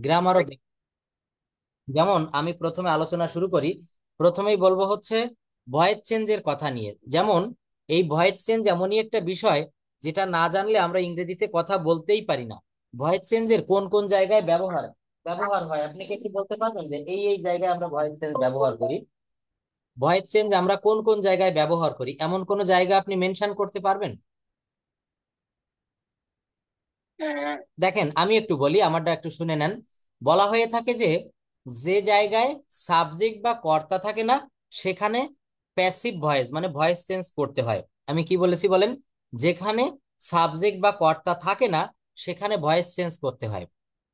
গ্রামারও। যেমন আমি প্রথমে আলোচনা শুরু করি, প্রথমেই বলবো হচ্ছে ভয়েস চেঞ্জের কথা নিয়ে। যেমন এই ভয়েস চেঞ্জ এমনই একটা বিষয় যেটা না জানলে আমরা ইংরেজিতে কথা বলতেই পারি না। ভয়েস চেঞ্জের কোন কোন জায়গায় ব্যবহার ব্যবহার হয় আপনি কি একটু বলতে পারবেন যে এই জায়গায় আমরা ভয়েস চেঞ্জ ব্যবহার করি? ভয়েস চেঞ্জ আমরা কোন কোন জায়গায় ব্যবহার করি এমন কোন জায়গা আপনি মেনশন করতে পারবেন? দেখেন আমি একটু বলি, আমারটা একটু শুনে নেন। বলা হয়ে থাকে যে যে জায়গায় সাবজেক্ট বা কর্তা থাকে না সেখানে প্যাসিভ ভয়েস মানে ভয়েস চেঞ্জ করতে হয়। আমি কি বলেছি বলেন? যেখানে সাবজেক্ট বা কর্তা থাকে না সেখানে ভয়েস চেঞ্জ করতে হয়।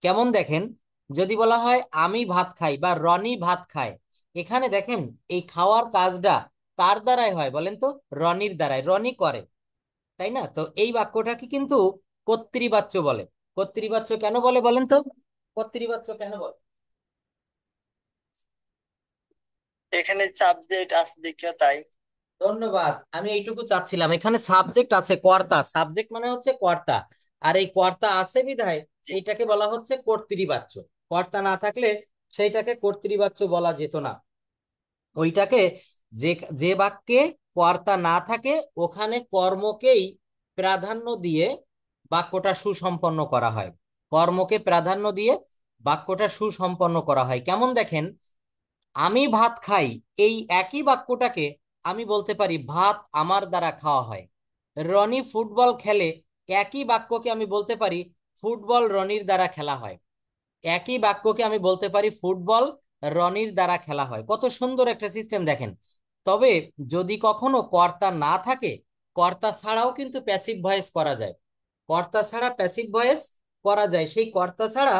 কেমন দেখেন, যদি বলা হয় আমি ভাত খাই বা রনি ভাত খায়, এখানে দেখেন এই খাওয়ার কাজটা কার দ্বারাই হয় বলেন তো? রনির দ্বারাই, রনি করে, তাই না? তো এই বাক্যটাকে কিন্তু কর্তৃবাচ্য বলে। কর্তৃবাচ্য কেন বলে বলেন তো? কর্তৃবাচ্য কেন বলে? এখানে সাবজেক্ট আছে দেখিও তাই। ধন্যবাদ, আমি এইটুকু চাচ্ছিলাম। এখানে সাবজেক্ট আছে, কর্তা, সাবজেক্ট মানে হচ্ছে কর্তা, আর এই কর্তা আছে বিধায় জি। এইটাকে বলা হচ্ছে কর্তৃবাচ্য। কর্তা না থাকলে সেইটাকে কর্তৃবাচ্য বলা যেত না। ওইটাকে যে যে বাক্যে কর্তা না থাকে ওখানে কর্মকেই প্রাধান্য দিয়ে বাক্যটা সুসম্পন্ন করা হয়। কর্মকে প্রাধান্য দিয়ে বাক্যটা সুসম্পন্ন করা হয়। কেমন দেখেন, আমি ভাত খাই, এই একই বাক্যটাকে আমি বলতে পারি ভাত আমার দ্বারা খাওয়া হয়। রনি ফুটবল খেলে, একই বাক্যকে আমি বলতে পারি ফুটবল রনির দ্বারা খেলা হয়। একই বাক্যকে আমি বলতে পারি ফুটবল রনির দ্বারা খেলা হয়। কত সুন্দর একটা সিস্টেম দেখেন। তবে যদি কখনো কর্তা না থাকে, কর্তা ছাড়াও কিন্তু প্যাসিভ ভয়েস করা যায়। কর্তা ছাড়া প্যাসিভ ভয়েস করা যায়। সেই কর্তা ছাড়া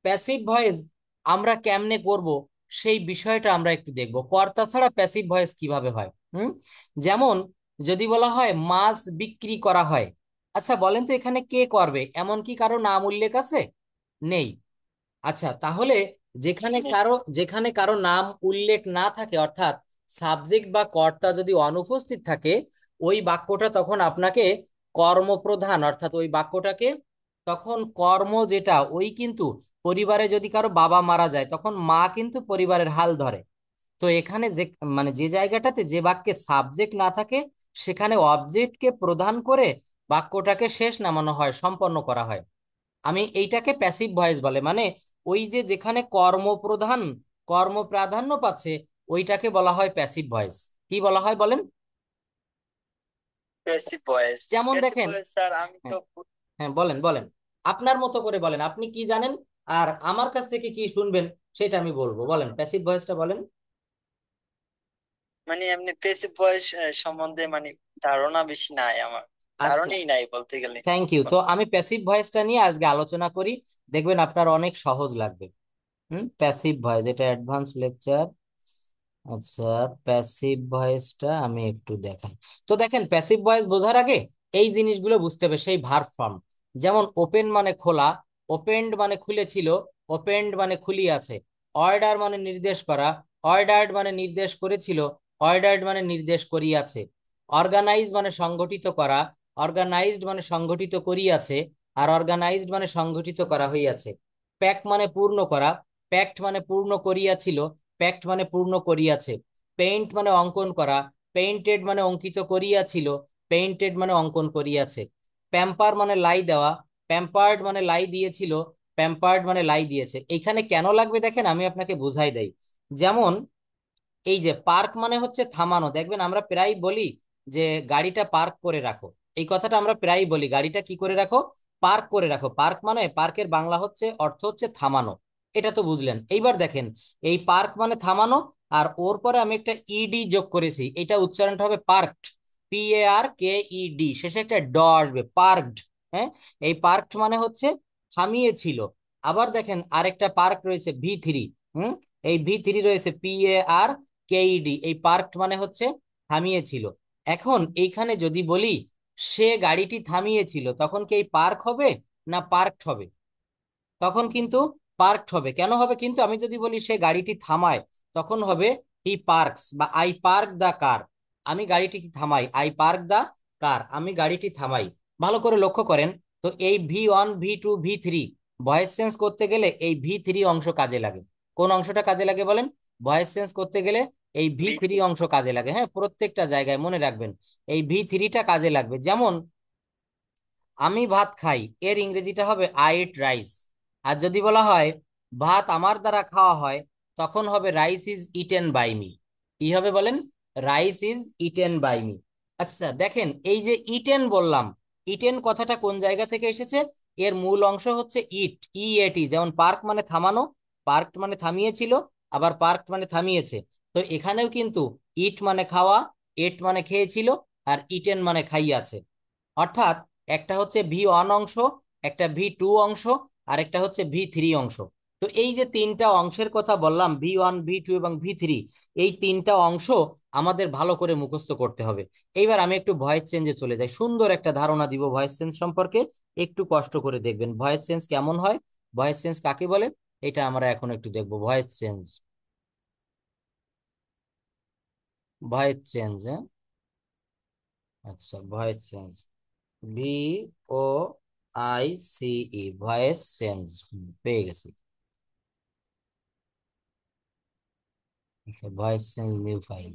প্যাসিভ ভয়েস আমরা কেমনে করব সেই বিষয়টা আমরা একটু দেখব। কর্তা ছাড়া প্যাসিভ ভয়েস কিভাবে হয়। যেমন যদি বলা হয় মাছ বিক্রি করা হয়, আচ্ছা বলেন তো এখানে কে করবে এমন কি কারো নাম উল্লেখ আছে? নেই। আচ্ছা তাহলে যেখানে কারো নাম উল্লেখ না থাকে, অর্থাৎ সাবজেক্ট বা কর্তা যদি অনুপস্থিত থাকে, ওই বাক্যটা তখন আপনাকে কর্মপ্রধান, অর্থাৎ ওই বাক্যটাকে তখন কর্ম যেটা ওই কিন্তু পরিবারে যদি কারো বাবা মারা যায় তখন মা কিন্তু পরিবারের হাল ধরে। তো এখানে যে মানে যে জায়গাটাতে যে বাক্যে সাবজেক্ট না থাকে সেখানে অবজেক্টকে প্রধান করে বাক্যটাকে শেষ নামানো হয়, সম্পন্ন করা হয়। আমি এইটাকে প্যাসিভ ভয়েস বলে, মানে ওই যে যেখানে কর্মপ্রধান কর্ম প্রাধান্য পাচ্ছে ওইটাকে বলা হয় প্যাসিভ ভয়েস। কি বলা হয় বলেন? Passive voice. যেমন প্যাসিভ দেখেন, ভয়েস স্যার আমি তো হ্যাঁ, হ্যাঁ বলেন বলেন, আপনার মতো করে বলেন, আপনি কি জানেন আর আমার কাছ থেকে কি শুনবেন সেটা আমি বলবো। বলেন প্যাসিভ ভয়েসটা বলেন। মানে এমনি প্যাসিভ ভয়েস সম্বন্ধে মানে ধারণা বেশি নাই আমার। আচ্ছা, ধারণাই নাই বলতে গেলে। Thank you. তো আমি প্যাসিভ ভয়েসটা নিয়ে আজকে আলোচনা করি, দেখবেন আপনার অনেক সহজ লাগবে। প্যাসিভ ভয়েস, এটা অ্যাডভান্স লেকচার। আচ্ছা, প্যাসিভ ভয়েসটা আমি একটু দেখাই। তো দেখেন প্যাসিভ ভয়েস বোঝার আগে এই জিনিসগুলো বুঝতে হবে। সেই ভার্ব ফর্ম, যেমন ওপেন মানে খোলা, ওপেন্ড মানে খুলেছিল, ওপেন্ড মানে খুলিয়াছে। অর্ডার মানে নির্দেশ করা, অর্ডার্ড মানে নির্দেশ করেছিল, অর্ডার্ড মানে নির্দেশ করিয়াছে। অর্গানাইজ মানে সংগঠিত করা, অর্গানাইজড মানে সংগঠিত করিয়াছে, আর অর্গানাইজড মানে সংগঠিত করা হইয়াছে। প্যাক মানে পূর্ণ করা, প্যাক্ট মানে পূর্ণ করিয়াছিল, প্যাক্ট মানে পূর্ণ করিয়াছে। পেইন্ট মানে অঙ্কন করা, পেইন্টেড মানে অঙ্কিত করিয়াছিল, পেইন্টেড মানে অঙ্কন করিয়াছে। প্যাম্পার মানে লাই দেওয়া, প্যাম্পার্ড মানে লাই দিয়েছিল, প্যাম্পার্ড মানে লাই দিয়েছে। এইখানে কেন লাগবে দেখেন আমি আপনাকে বুঝাই দেই। যেমন এই যে পার্ক মানে হচ্ছে থামানো, দেখবেন আমরা প্রায় বলি যে গাড়িটা পার্ক করে রাখো। এই কথাটা আমরা প্রায় বলি, গাড়িটা কি করে রাখো? পার্ক করে রাখো। পার্ক মানে পার্কের বাংলা হচ্ছে অর্থ হচ্ছে থামানো। এটা তো বুঝলেন। এইবার দেখেন এই পার্ক মানে থামানো, আর ওর পরে আমি একটা ইডি যোগ করেছি, এটা উচ্চারণটা হবে পার্কড, PARKED, শেষে একটা ড আসবে, পার্কড। হ্যাঁ, এই পার্কড মানে হচ্ছে থামিয়েছিল। আবার দেখেন আরেকটা পার্ক রয়েছে V3। এই V3 রয়েছে PARKED, এই পার্কড মানে হচ্ছে থামিয়েছিল। এখন এইখানে যদি বলি সে গাড়িটি থামিয়েছিল, তখন কি এই পার্ক হবে না পার্কড হবে? তখন কিন্তু পার্কড হবে। কেন হবে কিন্তু? আমি যদি বলি সে গাড়িটি থামায় তখন হবে হি পার্কস বা আই পার্ক দা কার। আমি গাড়িটি থামাই, আই পার্ক দা কার, আমি গাড়িটি থামাই। ভালো করে লক্ষ্য করেন। তো এই V1 V2 V3 voice change করতে গেলে এই ভি থ্রি অংশ কাজে লাগে। কোন অংশটা কাজে লাগে বলেন? ভয়েস চেঞ্জ করতে গেলে এই ভি বি- থ্রি অংশ কাজে লাগে। হ্যাঁ, প্রত্যেকটা জায়গায় মনে রাখবেন এই ভি থ্রিটা কাজে লাগবে। যেমন আমি ভাত খাই, এর ইংরেজিটা হবে আই ইট রাইস। আর যদি বলা হয় ভাত আমার দ্বারা খাওয়া হয়, তখন হবে rice is eaten by me. কি হবে বলেন? Rice is eaten by me. আচ্ছা দেখেন, এই যে ইটেন বললাম, ইটেন কথাটা কোন জায়গা থেকে এসেছে? এর মূল অংশ হচ্ছে ইট, ইএটি। যেমন পার্ক মানে থামানো, পার্ক মানে থামিয়েছিল, আবার পার্ক মানে থামিয়েছে। তো এখানেও কিন্তু ইট মানে খাওয়া, এট মানে খেয়েছিল, আর ইটেন মানে খাইয়াছে। অর্থাৎ একটা হচ্ছে ভি 1 অংশ, একটা ভি 2 অংশ, আর একটা হচ্ছে ভি 3 অংশ। তো এই যে তিনটা অংশের কথা বললাম, ভি 1, ভি 2 এবং ভি 3, এই তিনটা অংশ আমাদের ভালো করে মুখস্থ করতে হবে। এইবার আমি একটু ভয়েস চেঞ্জে চলে যাই, সুন্দর একটা ধারণা দিব ভয়েস চেঞ্জ সম্পর্কে। একটু কষ্ট করে দেখবেন ভয়েস চেঞ্জ কেমন হয়, ভয়েস চেঞ্জ কাকে বলে, এটা আমরা এখন একটু দেখবো। ভয়েস চেঞ্জ, ভয়েস চেঞ্জ, হ্যাঁ, আচ্ছা voice change, VOICE, voice change. পেয়ে গেছি। আচ্ছা ভয়েস চেঞ্জ নিউ ফাইল।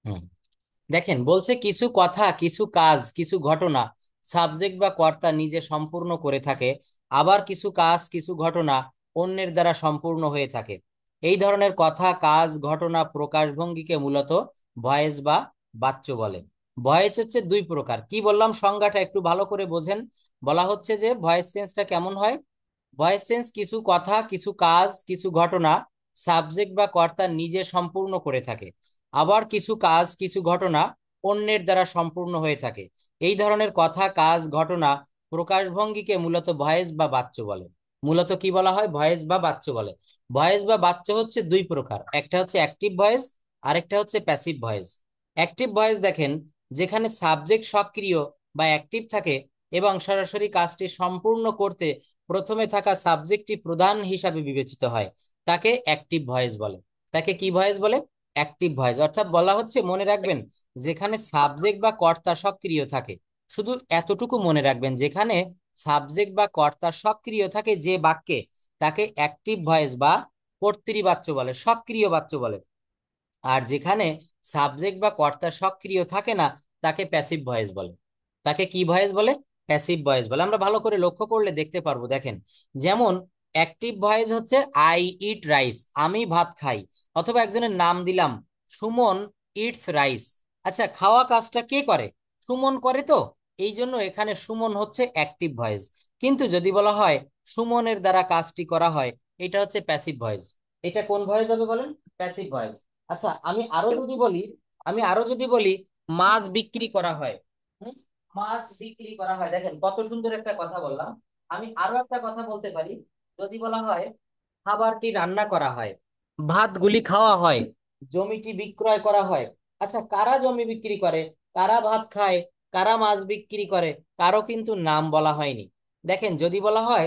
হুম, দেখেন বলছে কিছু কথা, কিছু কাজ, কিছু ঘটনা সাবজেক্ট বা কর্তা নিজে সম্পূর্ণ করে থাকে, আবার কিছু কাজ, কিছু ঘটনা অন্যের দ্বারা সম্পূর্ণ হয়ে থাকে। এই ধরনের কথা, কাজ, ঘটনা, প্রকাশভঙ্গিকে মূলত ভয়েস বা বাচ্য বলে। ভয়েস হচ্ছে দুই প্রকার, কি বললাম সংজ্ঞাটা একটু ভালো করে বোঝেন। বলা হচ্ছে যে ভয়েস চেঞ্জটা কেমন হয়। ভয়েস চেঞ্জ কিছু কথা, কিছু কাজ, কিছু ঘটনা সাবজেক্ট বা কর্তা নিজে সম্পূর্ণ করে থাকে, আবার কিছু কাজ, কিছু ঘটনা অন্যের দ্বারা সম্পূর্ণ হয়ে থাকে। এই ধরনের কথা, কাজ, ঘটনা, প্রকাশভঙ্গিকে মূলত ভয়েস বা বাচ্য বলে। মূলত কি বলা হয়? ভয়েস বা বাচ্য বলে। ভয়েস বা বাচ্য হচ্ছে দুই প্রকার, একটা হচ্ছে অ্যাক্টিভ ভয়েস, আরেকটা হচ্ছে প্যাসিভ ভয়েস। অ্যাক্টিভ ভয়েস দেখেন যেখানে সাবজেক্ট সক্রিয় বা অ্যাক্টিভ থাকে এবং সরাসরি কাজটি সম্পূর্ণ করতে প্রথমে থাকা সাবজেক্টটি প্রধান হিসাবে বিবেচিত হয়, তাকে অ্যাক্টিভ ভয়েস বলে। তাকে কি ভয়েস বলে? Active voice. অর্থাৎ বলা হচ্ছে, মনে রাখবেন, যেখানে সাবজেক্ট বা কর্তা সক্রিয় থাকে, শুধু এতটুকু মনে রাখবেন, যেখানে সাবজেক্ট বা কর্তা সক্রিয় থাকে যে বাক্যে, তাকে অ্যাক্টিভ ভয়েস বা কর্তৃবাচ্য বলে, সক্রিয় বাচ্য বলে। আর যেখানে সাবজেক্ট বা কর্তা সক্রিয় থাকে না, তাকে প্যাসিভ ভয়েস বলে। তাকে কি ভয়েস বলে? প্যাসিভ ভয়েস বলে। আমরা ভালো করে লক্ষ্য করলে দেখতে পারবো, দেখেন যেমন অ্যাক্টিভ ভয়েস হচ্ছে আই ইট রাইস, আমি ভাত খাই। অথবা একজনের নাম দিলাম সুমন ইটস রাইস। আচ্ছা, খাওয়া কাজটা কে করে? সুমন করে। তো এই জন্য এখানে সুমন হচ্ছে অ্যাক্টিভ ভয়েস। কিন্তু যদি বলা হয় সুমনের দ্বারা কাজটি করা হয়, এটা হচ্ছে প্যাসিভ ভয়েস। এটা কোন ভয়েস হবে বলেন? Passive voice. আচ্ছা আমি আরো যদি বলি মাছ বিক্রি করা হয়। হুম, মাছ বিক্রি করা হয়, দেখেন কত সুন্দর একটা কথা বললাম। আমি আরো একটা কথা বলতে পারি, যদি বলা হয় খাবারটি রান্না করা হয়, ভাতগুলি খাওয়া হয়, জমিটি বিক্রয় করা হয়। আচ্ছা, কারা জমি বিক্রি করে, কারা ভাত খায়, কারা মাছ বিক্রি করে, কারো কিন্তু নাম বলা হয়নি। দেখেন যদি বলা হয়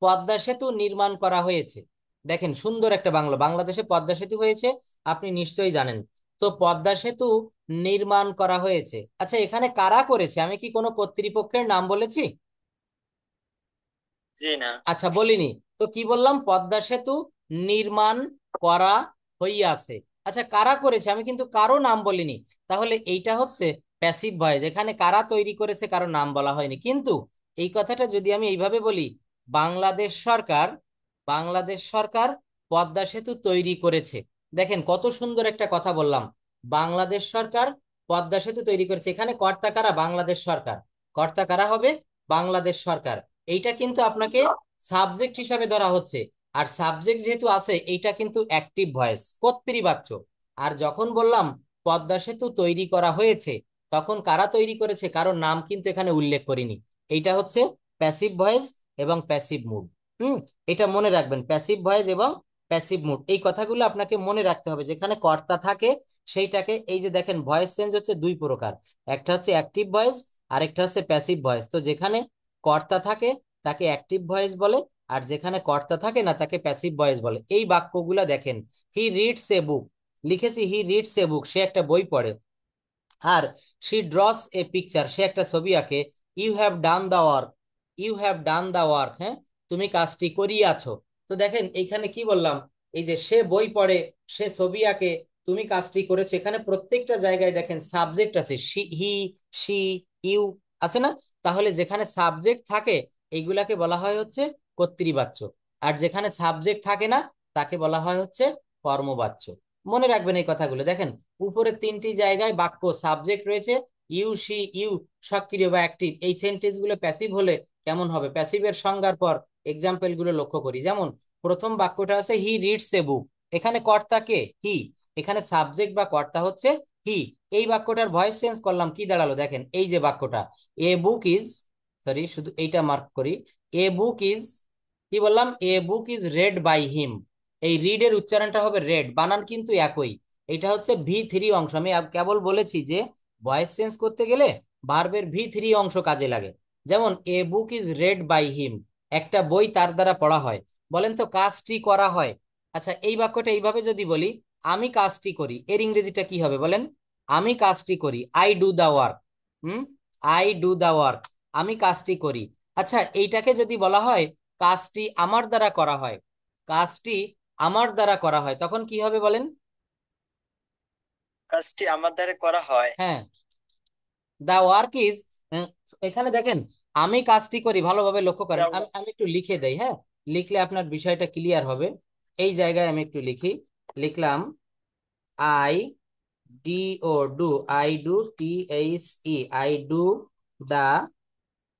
পদ্মা সেতু নির্মাণ করা হয়েছে, দেখেন সুন্দর একটা বাংলা, বাংলাদেশে পদ্মা সেতু হয়েছে, আপনি নিশ্চয়ই জানেন। তো পদ্মা সেতু নির্মাণ করা হয়েছে, আচ্ছা এখানে কারা করেছে? আমি কি কোনো কর্তৃপক্ষের নাম বলেছি? জি না। আচ্ছা বলিনি। তো কি বললাম? পদ্মা সেতু নির্মাণ করা হইয়াছে। আচ্ছা কারা করেছে? আমি কিন্তু কারো নাম বলিনি। তাহলে এইটা হচ্ছে প্যাসিভ ভয়েস, এখানে কারা তৈরি করেছে কারো নাম বলা হয়নি। কিন্তু এই কথাটা যদি আমি এইভাবে বলি, বাংলাদেশ সরকার, বাংলাদেশ সরকার পদ্মা সেতু তৈরি করেছে, দেখেন কত সুন্দর একটা কথা বললাম। বাংলাদেশ সরকার পদ্মা সেতু তৈরি করেছে, এখানে কর্তা কারা? বাংলাদেশ সরকার। কর্তা কারা হবে? বাংলাদেশ সরকার। এইটা কিন্তু আপনাকে সাবজেক্ট হিসাবে ধরা হচ্ছে। আর সাবজেক্ট যেহেতু আছে, এইটা কিন্তু অ্যাক্টিভ ভয়েস, কর্তৃবাচ্য। আর যখন বললাম পদ্মা সেতু তৈরি করা হয়েছে, তখন কারা তৈরি করেছে কারোর নাম কিন্তু এখানে উল্লেখ করিনি। এইটা হচ্ছে প্যাসিভ ভয়েস এবং প্যাসিভ মুড। হুম, এটা মনে রাখবেন, প্যাসিভ ভয়েস এবং প্যাসিভ মুড, এই কথাগুলো আপনাকে মনে রাখতে হবে। যেখানে কর্তা থাকে সেইটাকে, এই যে দেখেন ভয়েস চেঞ্জ হচ্ছে দুই প্রকার, একটা হচ্ছে অ্যাক্টিভ ভয়েস, আরেকটা হচ্ছে প্যাসিভ ভয়েস। তো যেখানে কর্তা থাকে তাকে অ্যাক্টিভ ভয়েস বলে, আর যেখানে কর্তা থাকে না তাকে প্যাসিভ ভয়েস বলে। এই বাক্যগুলা দেখেন, হি রিডস এ বুক, লিখেছি হি রিডস এ বুক, সে একটা বই পড়ে। আর শি ড্রস এ পিকচার, সে একটা ছবি আঁকে। You have done the work, you have done the work, হ্যাঁ তুমি কাজটি করিয়াছো। তো দেখেন এইখানে কি বললাম, এই যে সে বই পড়ে, সে ছবি আঁকে, তুমি কাজটি করেছো, এখানে প্রত্যেকটা জায়গায় দেখেন সাবজেক্ট আছে, হি, সি, ইউ আছে না? তাহলে যেখানে সাবজেক্ট থাকে এইগুলাকে বলা হয় হচ্ছে কর্তৃবাচ্য, আর যেখানে সাবজেক্ট থাকে না তাকে বলা হয় হচ্ছে কর্মবাচ্য। মনে রাখবেন এই কথাগুলো। দেখেন উপরে তিনটি জায়গায় বাক্য সাবজেক্ট রয়েছে, ইউ, সি, ইউ সক্রিয় বা অ্যাক্টিভ, এই সেন্টেন্স গুলো প্যাসিভ হলে কেমন হবে? প্যাসিভের সংজ্ঞার পর এক্সাম্পল গুলো লক্ষ্য করি। যেমন প্রথম বাক্যটা আছে হি রিডস এ বুক, এখানে কর্তা কে? হি, এখানে সাবজেক্ট বা কর্তা হচ্ছে হি। এই বাক্যটার ভয়েস চেঞ্জ করলাম, কি দাঁড়ালো দেখেন, এই যে বাক্যটা এ বুক ইজ, সরি শুধু এইটা মার্ক করি, এ বুক ইজ, কি বললাম, a book is read by him. এই রিড এর উচ্চারণটা হবে রেড, বানান কিন্তু একই। এটা হচ্ছে ভি3 অংশ। আমি কেবল বলেছি যে ভয়েস চেঞ্জ করতে গেলে ভার্বের ভি3 অংশ কাজে লাগে। যেমন a book is read by him, একটা বই তার দ্বারা পড়া হয়। বলেন তো কাজটি করা হয়। আচ্ছা এই বাক্যটা এইভাবে যদি বলি, আমি কাজটি করি, এর ইংরেজিটা কি হবে বলেন? আমি কাজটি করি, I do the work. Hmm, I do the work, আমি কাজটি করি। আচ্ছা এইটাকে যদি বলা হয় কাজটি আমার দ্বারা করা হয়, কাজটি আমার দ্বারা করা হয়, তখন কি হবে বলেন? কাজটি আমার দ্বারা করা হয়। হ্যাঁ, দা ওয়ার্ক ইজ, এখানে দেখেন আমি কাজটি করি, ভালোভাবে লক্ষ্য করেন, আমি আমি একটু লিখে দেই, হ্যাঁ লিখলে আপনার বিষয়টা ক্লিয়ার হবে। এই জায়গায় আমি একটু লিখি, লিখলাম I D O do, I do, THE, I do the,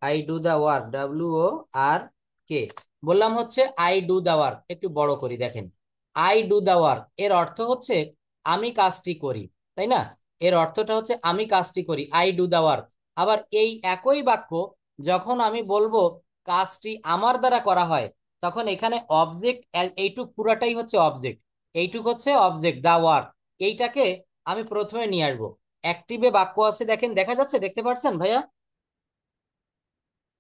I do the work, WORK, বললাম হচ্ছে আই ডু দা ওয়ার্ক। একটু বড় করি দেখেন, আই ডু দা ওয়ার্ক এর অর্থ হচ্ছে আমি কাজটি করি, তাই না? এর অর্থটা হচ্ছে আমি কাজটি করি, আই ডু দা ওয়ার্ক। আবার এই একই বাক্য যখন আমি বলবো কাজটি আমার দ্বারা করা হয়, তখন এখানে অবজেক্ট, এইটুক পুরাটাই হচ্ছে অবজেক্ট, এইটুক হচ্ছে অবজেক্ট দা ওয়ার্ক, এইটাকে আমি প্রথমে নিয়ে আসবো। অ্যাক্টিভে বাক্য আছে দেখেন, দেখা যাচ্ছে, দেখতে পাচ্ছেন ভাইয়া?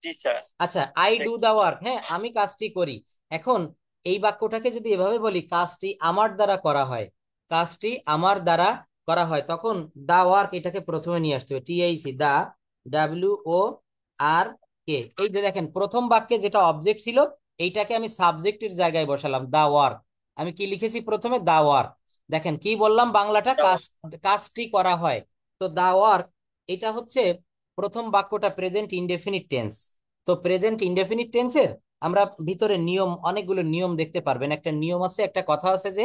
জি স্যার। আচ্ছা আই ডু দা দেখতেছি। ওয়ার্ক, হ্যাঁ আমি কাজটি করি। এখন এই বাক্যটাকে যদি এভাবে বলি কাজটি আমার দ্বারা করা হয়, কাজটি আমার দ্বারা করা হয়, তখন দা ওয়ার্ক এটাকে প্রথমে নিয়ে আসতে হবে, THE, দা, WORK। এই যে দেখেন প্রথম বাক্যে যেটা অবজেক্ট ছিল এইটাকে আমি সাবজেক্টের জায়গায় বসালাম, দা ওয়ার্ক। আমি কি লিখেছি প্রথমে? The work. দেখেন কি বললাম, বাংলাটা কাজ, কাজটি করা হয়। তো দা ওয়ার্ক এটা হচ্ছে প্রথম বাক্যটা প্রেজেন্ট ইনডেফিনিট টেন্স। তো প্রেজেন্ট ইনডেফিনিট টেন্সের আমরা ভিতরে নিয়ম, অনেকগুলো নিয়ম দেখতে পারবেন। একটা নিয়ম আছে, একটা কথা আছে যে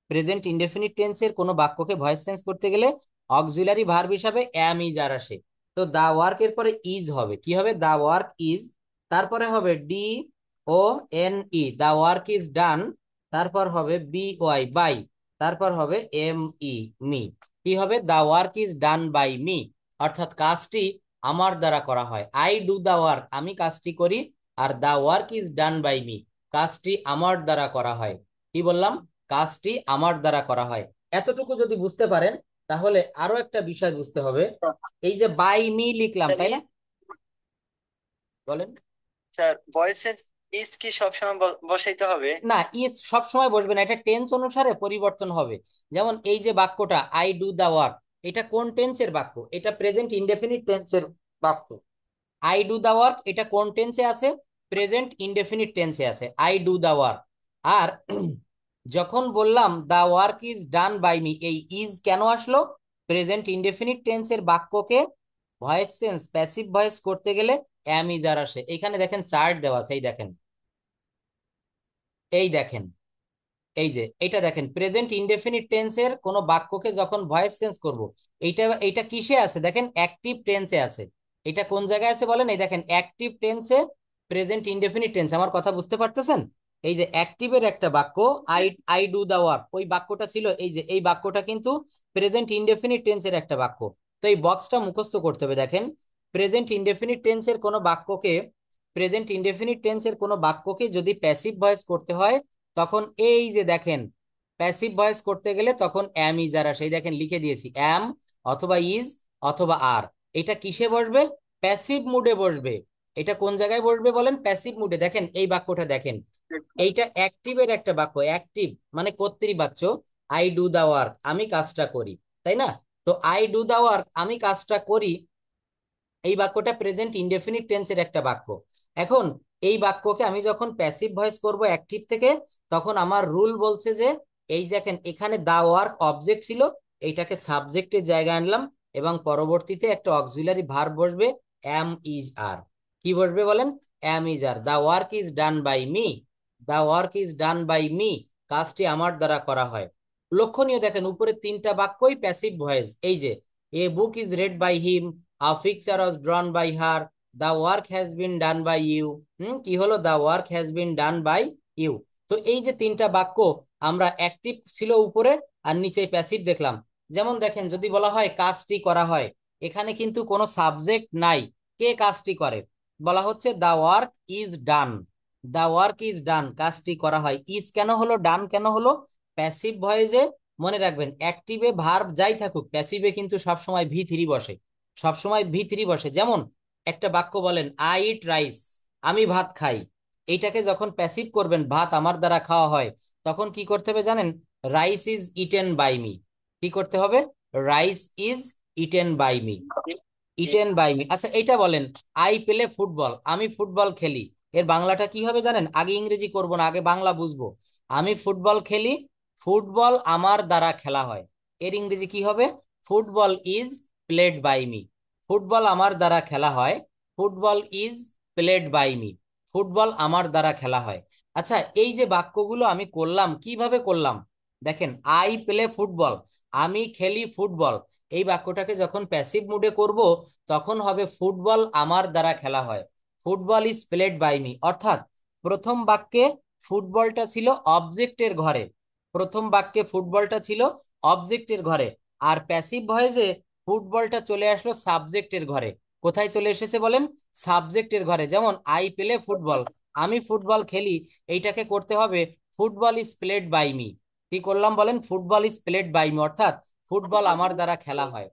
প্রেজেন্ট ইনডেফিনিট টেন্সের কোনো বাক্যকে ভয়েস চেঞ্জ করতে গেলে অক্সিলারি ভার্ব হিসাবে অ্যাম, ইজ আর আসে। তো দা ওয়ার্ক এর পরে ইজ হবে, কি হবে? The work is. তারপরে হবে DONE, the work is done. তারপর হবে BY, বাই। তারপর হবে ME, মি। কি হবে? The work is done by me, অর্থাৎ কাজটি আমার দ্বারা করা হয়। আই ডু দা ওয়ার্ক, আমি কাজটি করি। আর the work is done by me, কাজটি আমার দ্বারা করা হয়। কি বললাম? কাজটি আমার দ্বারা করা হয়। এতটুকু যদি বুঝতে পারেন তাহলে আরো একটা বিষয় বুঝতে হবে। এই যে বাই মি লিখলাম, তাই না? বলেন। স্যার ভয়েস ইজ কি সবসময় বসাইতে হবে? না, ইজ সব সময় বসবে না, এটা টেন্স অনুসারে পরিবর্তন হবে। যেমন এই যে বাক্যটা আই ডু দা ওয়ার্ক, এটা কোন টেন্সের বাক্য? এটা প্রেজেন্ট ইনডেফিনিট টেন্সের বাক্য। আই ডু দা ওয়ার্ক এটা কোন টেন্সে আছে? প্রেজেন্ট ইনডেফিনিট টেন্সে আছে, আই ডু দা ওয়ার্ক। আর যখন বললাম the work is done by me, এই ইজ কেন আসলো? প্রেজেন্ট ইনডেফিনিট টেন্সের বাক্যকে ভয়েস চেঞ্জ, প্যাসিভ ভয়েস করতে গেলে অ্যাম, ইজ আর আসে। এখানে দেখেন চার্ট দেওয়া আছে, এই দেখেন, এই দেখেন, এই যে এটা দেখেন, প্রেজেন্ট ইনডেফিনিট টেন্সের কোন বাক্যকে যখন ভয়েস চেঞ্জ করব, এইটা এইটা কিসে আছে দেখেন? অ্যাক্টিভ টেন্সে আছে। এটা কোন জায়গায় আছে বলেন? এই দেখেন অ্যাক্টিভ টেন্সে প্রেজেন্ট ইনডেফিনিট টেন্স। আমার কথা বুঝতে পারতেছেন? এই যে অ্যাক্টিভের একটা বাক্য I, I do the work, ওই বাক্যটা ছিল এই যে এই বাক্যটা কিন্তু প্রেজেন্ট ইনডেফিনিট টেন্সের একটা বাক্য। তো এই বক্সটা মুখস্থ করতে হবে। দেখেন প্রেজেন্ট ইনডেফিনিট টেন্সের কোনো বাক্যকে, প্রেজেন্ট ইনডেফিনিট টেন্সের কোনো বাক্যকে যদি প্যাসিভ ভয়েস করতে হয়, তখন এই যে দেখেন প্যাসিভ ভয়েস করতে গেলে তখন অ্যাম, ইজ আর আসে। এই দেখেন লিখে দিয়েছি, অ্যাম অথবা ইজ অথবা আর। এটা কিসে বসবে? প্যাসিভ মুডে বসবে। এটা কোন জায়গায় বসবে বলেন? প্যাসিভ মুডে। দেখেন এই বাক্যটা দেখেন, এইটা অ্যাক্টিভের একটা বাক্য, অ্যাক্টিভ মানে কর্তৃবাচ্য। আই ডু দা ওয়ার্ক, আমি কাজটা করি, তাই না? তো আই ডু দা ওয়ার্ক, আমি কাজটা করি, এই বাক্যটা প্রেজেন্ট ইনডেফিনিট টেন্সের একটা বাক্য। এখন এই বাক্যকে আমি যখন প্যাসিভ ভয়েস করব অ্যাক্টিভ থেকে, তখন আমার রুল বলছে যে এই দেখেন এখানে দা ওয়ার্ক অবজেক্ট ছিল, এইটাকে সাবজেক্টের জায়গায় আনলাম এবং পরবর্তীতে একটা অক্সিলারি ভার্ব বসবে, অ্যাম ইজ আর। কি বসবে বলেন? Am is are. The work is done by me, the work is done by me, কাজটি আমার দ্বারা করা হয়। লক্ষণীয় দেখেন উপরে তিনটা বাক্যই প্যাসিভ ভয়েস। এই যে a book is read by him, a picture was drawn by her, the work has been done by you। কি হলো? the work has been done by you। তো এই যে তিনটা বাক্য, আমরা অ্যাক্টিভ ছিল উপরে আর নিচে প্যাসিভ দেখলাম। যেমন দেখেন যদি বলা হয় কাজটি করা হয়, এখানে কিন্তু কোনো সাবজেক্ট নাই, কে কাজটি করে? বলা হচ্ছে the work is done, the work is done, কাজটি করা হয়। ইজ কেন হলো, ডান কেন হলো? প্যাসিভ ভয়েসে মনে রাখবেন অ্যাক্টিভে ভার্ব যাই থাকুক, প্যাসিভে কিন্তু সবসময় ভি3 বসে, সবসময় ভি3 বসে। যেমন একটা বাক্য বলেন আই ইট রাইস, আমি ভাত খাই। এইটাকে যখন প্যাসিভ করবেন, ভাত আমার দ্বারা খাওয়া হয়, তখন কি করতে হবে জানেন? Rice is eaten by me. কি করতে হবে? Rice is eaten by me, জি। Eaten by me. আচ্ছা এইটা বলেন আই প্লে ফুটবল, আমি ফুটবল খেলি। এর বাংলাটা কি হবে জানেন? আগে ইংরেজি করব না, আগে বাংলা বুঝবো। আমি ফুটবল খেলি, ফুটবল আমার দ্বারা খেলা হয়। এর ইংরেজি কি হবে? Football is played by me. Football আমার দ্বারা খেলা হয়, football is played by me, football আমার দ্বারা খেলা হয়। আচ্ছা এই যে বাক্যগুলো আমি করলাম, কিভাবে করলাম? দেখেন আই প্লে ফুটবল, আমি খেলি ফুটবল। এই বাক্যটাকে যখন প্যাসিভ মুডে করব, তখন হবে ফুটবল আমার দ্বারা খেলা হয়, football is played by me. অর্থাৎ প্রথম বাক্যে ফুটবলটা ছিল অবজেক্টের ঘরে, প্রথম বাক্যে ফুটবলটা ছিল অবজেক্টের ঘরে, আর প্যাসিভ ভয়েসে ফুটবলটা চলে আসলো সাবজেক্টের ঘরে। কোথায় চলে এসেছে বলেন? সাবজেক্টের ঘরে। যেমন আই প্লে ফুটবল, আমি ফুটবল খেলি, এইটাকে করতে হবে football is played by me. কি করলাম বলেন? Football is played by me, অর্থাৎ ফুটবল আমার দ্বারা খেলা হয়।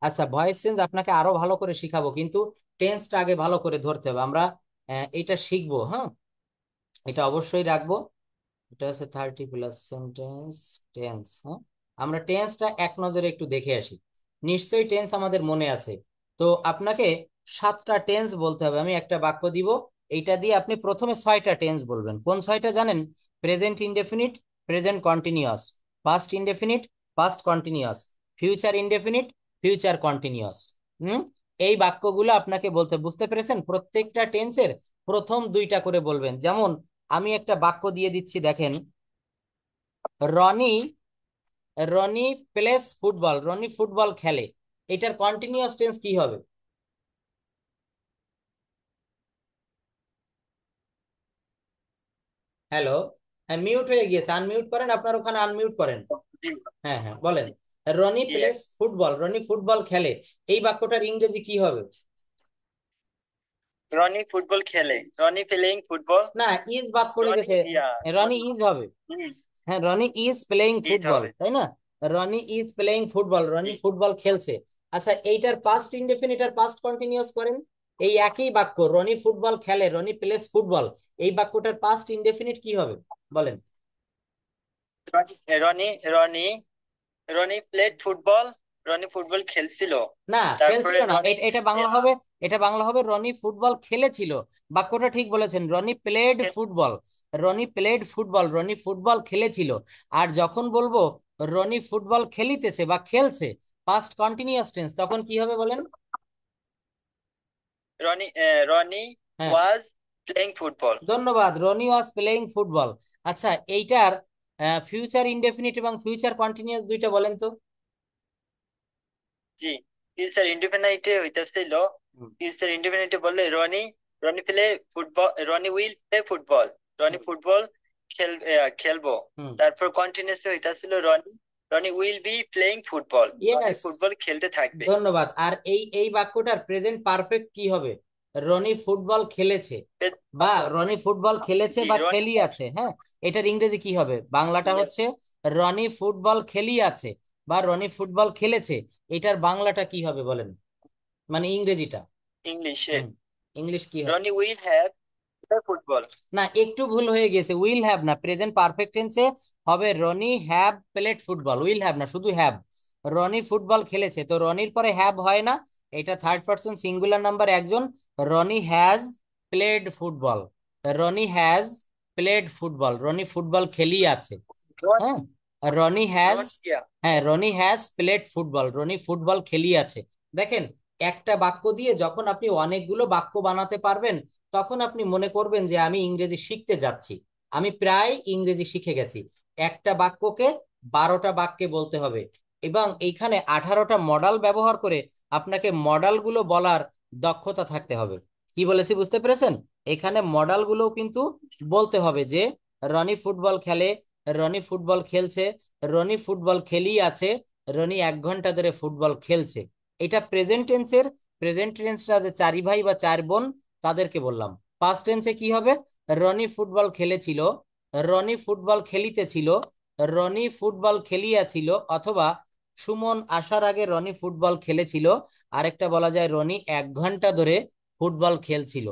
আচ্ছা ভয়েস চেঞ্জ আপনাকে আরো ভালো করে শিখাবো, কিন্তু টেন্সটা আগে ভালো করে ধরতে হবে। আমরা এটা শিখবো, হ্যাঁ, এটা অবশ্যই রাখবো। এটা হচ্ছে 30 প্লাস সেন্টেন্স টেন্স। হ্যাঁ, আমরা টেন্সটা এক নজরে একটু দেখে আসি। নিশ্চয়ই টেন্স আমাদের মনে আছে। তো আপনাকে 7টা টেন্স বলতে হবে। আমি একটা বাক্য দিব, এইটা দিয়ে আপনি প্রথমে 6টা টেন্স বলবেন। কোন 6টা জানেন? Present indefinite, present continuous, past indefinite, past continuous, future indefinite, future continuous. হুম, এই বাক্যগুলো আপনাকে বলতে, বুঝতে পেরেছেন? প্রত্যেকটা টেন্সের প্রথম 2টা করে বলবেন। যেমন আমি একটা বাক্য দিয়ে দিচ্ছি দেখেন, Roni, Roni plays football, Roni football খেলে। এটার কন্টিনিউয়াস টেন্স কি হবে? হ্যালো, হ্যাঁ মিউট হয়ে গিয়েছে, আনমিউট করেন, আপনার ওখানে আনমিউট করেন। জি। হ্যাঁ হ্যাঁ বলেন, রনি জি। প্লেস ফুটবল, রনি ফুটবল খেলে। এই বাক্যটার ইংরেজি কি হবে? রনি ফুটবল খেলে, রনি প্লেইং ফুটবল। না, ইজ বাদ পড়ে রনি গেছে, ইয়া রনি রনি ইজ হবে। হুম, হ্যাঁ, Roni is playing it football, হবে। তাই না? Roni is playing football, Roni জি। ফুটবল খেলছে। আচ্ছা এইটার পাস্ট ইনডেফিনিট আর পাস্ট কন্টিনিউয়াস করেন। এই একই বাক্য, রনি ফুটবল খেলে, রনি প্লেস ফুটবল, এই বাক্যটার পাস্ট ইনডেফিনিট কি হবে বলেন? Roni Roni Roni Roni played football, Roni football খেলছিল। না, তারপরে খেলছিল না, রনি এটা বাংলা হবে, এটা বাংলা হবে রনি ফুটবল খেলেছিল। বাক্যটা ঠিক বলেছেন, Roni played football, Roni played football, Roni football খেলেছিল। আর যখন বলবো রনি ফুটবল খেলিতেছে বা খেলছে, পাস্ট কন্টিনিউয়াস টেন্স, তখন কি হবে বলেন? রনি রনি হ্যাঁ, ওয়াজ প্লেইং ফুটবল। ধন্যবাদ, রনি ওয়াজ প্লেইং ফুটবল। আচ্ছা এইটার ফিউচার ইনডেফিনিট এবং ফিউচার কন্টিনিউয়াস দুইটা বলেন তো। জি। ফিউচার ইন্ডিপেন্ডেন্টে হইতাছিল, হুম, ফিউচার ইন্ডিপেন্ডেন্টে বললে Roni, Roni play football, Roni will play football, Roni হুম, ফুটবল খেলবো। হুম। তারপর কন্টিনিউসলি হইতাছিল Roni, Roni will be playing football, Roni yes, football খেলতে থাকবে। ধন্যবাদ। আর এই বাক্যটার প্রেজেন্ট পারফেক্ট কি হবে? রনি ফুটবল খেলেছে, বা রনি ফুটবল খেলেছে জি। বা রনি খেলিয়াছে। হ্যাঁ, এটার ইংরেজি কি হবে? বাংলাটা হচ্ছে রনি ফুটবল খেলিয়াছে বা রনি ফুটবল খেলেছে। এটার বাংলাটা কি হবে বলেন? মানে ইংরেজিটা। ইংলিশে হুম, ইংলিশ কি হবে? Roni will have football. না, একটু ভুল হয়ে গেছে, উইল হ্যাভ না, প্রেজেন্ট পারফেক্ট টেন্সে হবে Roni have played football, will have না, শুধু হ্যাভ। রনি ফুটবল খেলেছে, তো রনির পরে হ্যাভ হয় না, এটা থার্ড পারসন সিঙ্গুলার নাম্বার একজন। Roni has played football. Roni has played football, Roni football খেলি আছে। রন হ্যাঁ, রনি হ্যাজ, রন ইয়া হ্যাঁ Roni has played football, Roni football খেলি আছে। দেখেন, একটা বাক্য দিয়ে যখন আপনি অনেকগুলো বাক্য বানাতে পারবেন, তখন আপনি মনে করবেন যে আমি ইংরেজি শিখতে যাচ্ছি। আমি প্রায় ইংরেজি শিখে গেছি। একটা বাক্যকে 12টা বাক্যে বলতে হবে, এবং এইখানে 18টা মডাল ব্যবহার করে আপনাকে মডালগুলো বলার দক্ষতা থাকতে হবে। কি বলেছি বুঝতে পেরেছেন? এখানে মডালগুলোও কিন্তু বলতে হবে যে রনি ফুটবল খেলে, রনি ফুটবল খেলছে, রনি ফুটবল খেলি আছে, রনি 1 ঘন্টা ধরে ফুটবল খেলছে। এটা প্রেজেন্ট টেন্সের। প্রেজেন্ট টেন্সটা যে 4 ভাই বা 4 বোন তাদেরকে বললাম। পাস্ট টেন্সে কি হবে? রনি ফুটবল খেলেছিল, রনি ফুটবল খেলিতেছিল, রনি ফুটবল খেলিয়াছিল, অথবা সুমন আসার আগে রনি ফুটবল খেলেছিল। আরেকটা বলা যায় রনি 1 ঘন্টা ধরে ফুটবল খেলছিল।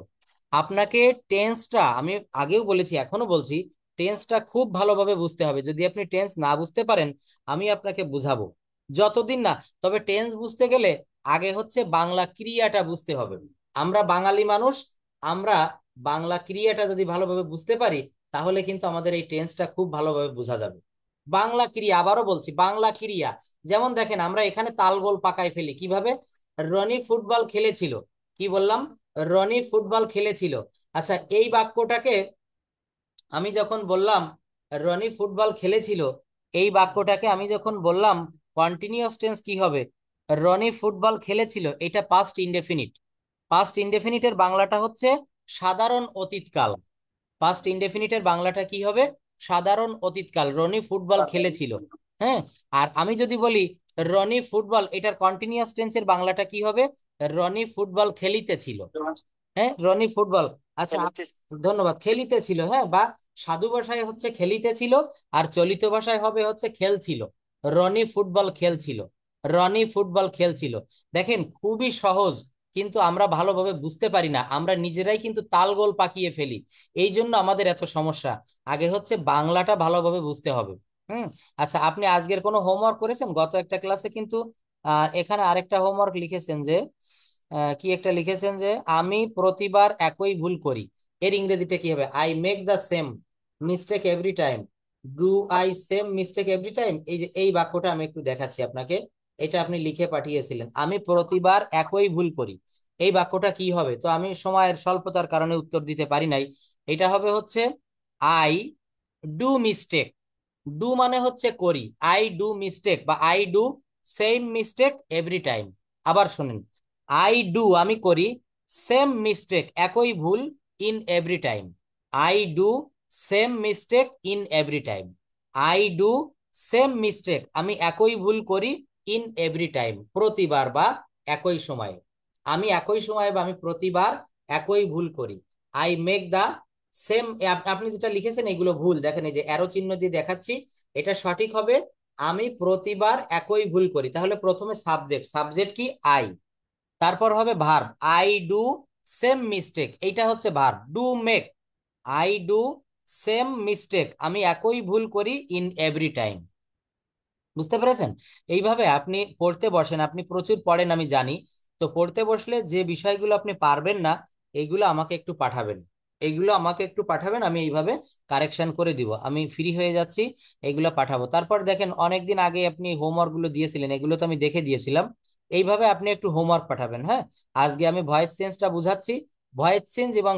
আপনাকে টেন্সটা আমি আগেও বলেছি, এখনো বলছি, টেন্সটা খুব ভালোভাবে বুঝতে হবে। যদি আপনি টেন্স না বুঝতে পারেন, আমি আপনাকে বুঝাবো যতদিন না। তবে টেন্স বুঝতে গেলে আগে হচ্ছে বাংলা ক্রিয়াটা বুঝতে হবে। আমরা বাঙালি মানুষ, আমরা বাংলা ক্রিয়াটা যদি ভালোভাবে বুঝতে পারি, তাহলে কিন্তু আমাদের এই টেন্সটা খুব ভালোভাবে বোঝা যাবে। বাংলা ক্রিয়া, আবারও বলছি, বাংলা ক্রিয়া। যেমন দেখেন, আমরা এখানে তালগোল পাকায় ফেলি কিভাবে? রনি ফুটবল খেলেছিল, কি বললাম? রনি ফুটবল খেলেছিল। আচ্ছা, এই বাক্যটাকে আমি যখন বললাম রনি ফুটবল খেলেছিল, এই বাক্যটাকে আমি যখন বললাম কন্টিনিউয়াস টেন্স কি হবে? রনি ফুটবল খেলেছিল, এটা পাস্ট ইনডেফিনিট। পাস্ট ইনডেফিনিটের বাংলাটা হচ্ছে সাধারণ অতীতকাল। পাস্ট ইনডেফিনিটের বাংলাটা কি হবে? সাধারণ অতীতকাল। রনি ফুটবল খেলেছিল। হ্যাঁ, আর আমি যদি বলি রনি ফুটবল, এটার কন্টিনিউয়াস টেন্সের বাংলাটা কি হবে? রনি ফুটবল খেলিতেছিল। হ্যাঁ, রনি ফুটবল। আচ্ছা, খেলতেছে। ধন্যবাদ। খেলিতেছিল, হ্যাঁ, বা সাধু ভাষায় হচ্ছে খেলিতেছিল, আর চলিত ভাষায় হবে হচ্ছে খেলছিল। রনি ফুটবল খেলছিল, রনি ফুটবল খেলছিল। দেখেন, খুবই সহজ, কিন্তু আমরা ভালোভাবে বুঝতে পারি না। আমরা নিজেরাই কিন্তু তালগোল পাকিয়ে ফেলি। এই জন্য আমাদের এত সমস্যা। আগে হচ্ছে বাংলাটা ভালোভাবে বুঝতে হবে। হুম। আচ্ছা, আপনি আজকের কোনো হোমওয়ার্ক করেছেন? গত একটা ক্লাসে কিন্তু এখানে আরেকটা হোমওয়ার্ক লিখেছেন যে কি একটা লিখেছেন যে আমি প্রতিবার একই ভুল করি। এর ইংরেজিটা কি হবে? I make the same mistake every time. Do I same mistake every time? এই যে এই বাক্যটা আমি একটু দেখাচ্ছি আপনাকে। এটা আপনি লিখে পাঠিয়েছিলেন, আমি প্রতিবার একই ভুল করি। এই বাক্যটা কি হবে? তো আমি সময়ের স্বল্পতার কারণে উত্তর দিতে পারি নাই। এটা হবে হচ্ছে আই ডু মিস্টেক। ডু মানে হচ্ছে করি, আই ডু মিস্টেক বা I do same mistake every time. আবার শুনেন, আই ডু আমি করি, সেম মিস্টেক একই ভুল, in every time. I do same mistake in every time. I do same mistake আমি একই ভুল করি, ইন এভরি টাইম প্রতিবার বা একই সময়ে। আমি একই সময়ে বা আমি প্রতিবার একই ভুল করি। I make the same. আপনি যেটা লিখেছেন এগুলো ভুল, দেখেন এই যে অ্যারো চিহ্ন দিয়ে দেখাচ্ছি। এটা সঠিক হবে আমি প্রতিবার একই ভুল করি। তাহলে প্রথমে সাবজেক্ট, সাবজেক্ট কি? আই। তারপর হবে verb, I do same mistake, এইটা হচ্ছে verb. Do make, I do same mistake আমি একই ভুল করি, ইন এভরি টাইম। বুঝতে পেরেছেন? এইভাবে আপনি পড়তে বসেন, আপনি প্রচুর পড়েন আমি জানি। তো পড়তে বসলে যে বিষয়গুলো আপনি পারবেন না, এইগুলো আমাকে একটু পাঠাবেন। এইগুলো আমাকে একটু পাঠাবেন, আমি এইভাবে কারেকশন করে দিব। আমি ফ্রি হয়ে যাচ্ছি, এইগুলো পাঠাবো। তারপর দেখেন, অনেকদিন আগে আপনি হোমওয়ার্ক গুলো দিয়েছিলেন, এগুলো তো আমি দেখে দিয়েছিলাম। এইভাবে আপনি একটু হোমওয়ার্ক পাঠাবেন। হ্যাঁ, আজকে আমি ভয়েস চেঞ্জটা বুঝাচ্ছি। ভয়েস চেঞ্জ এবং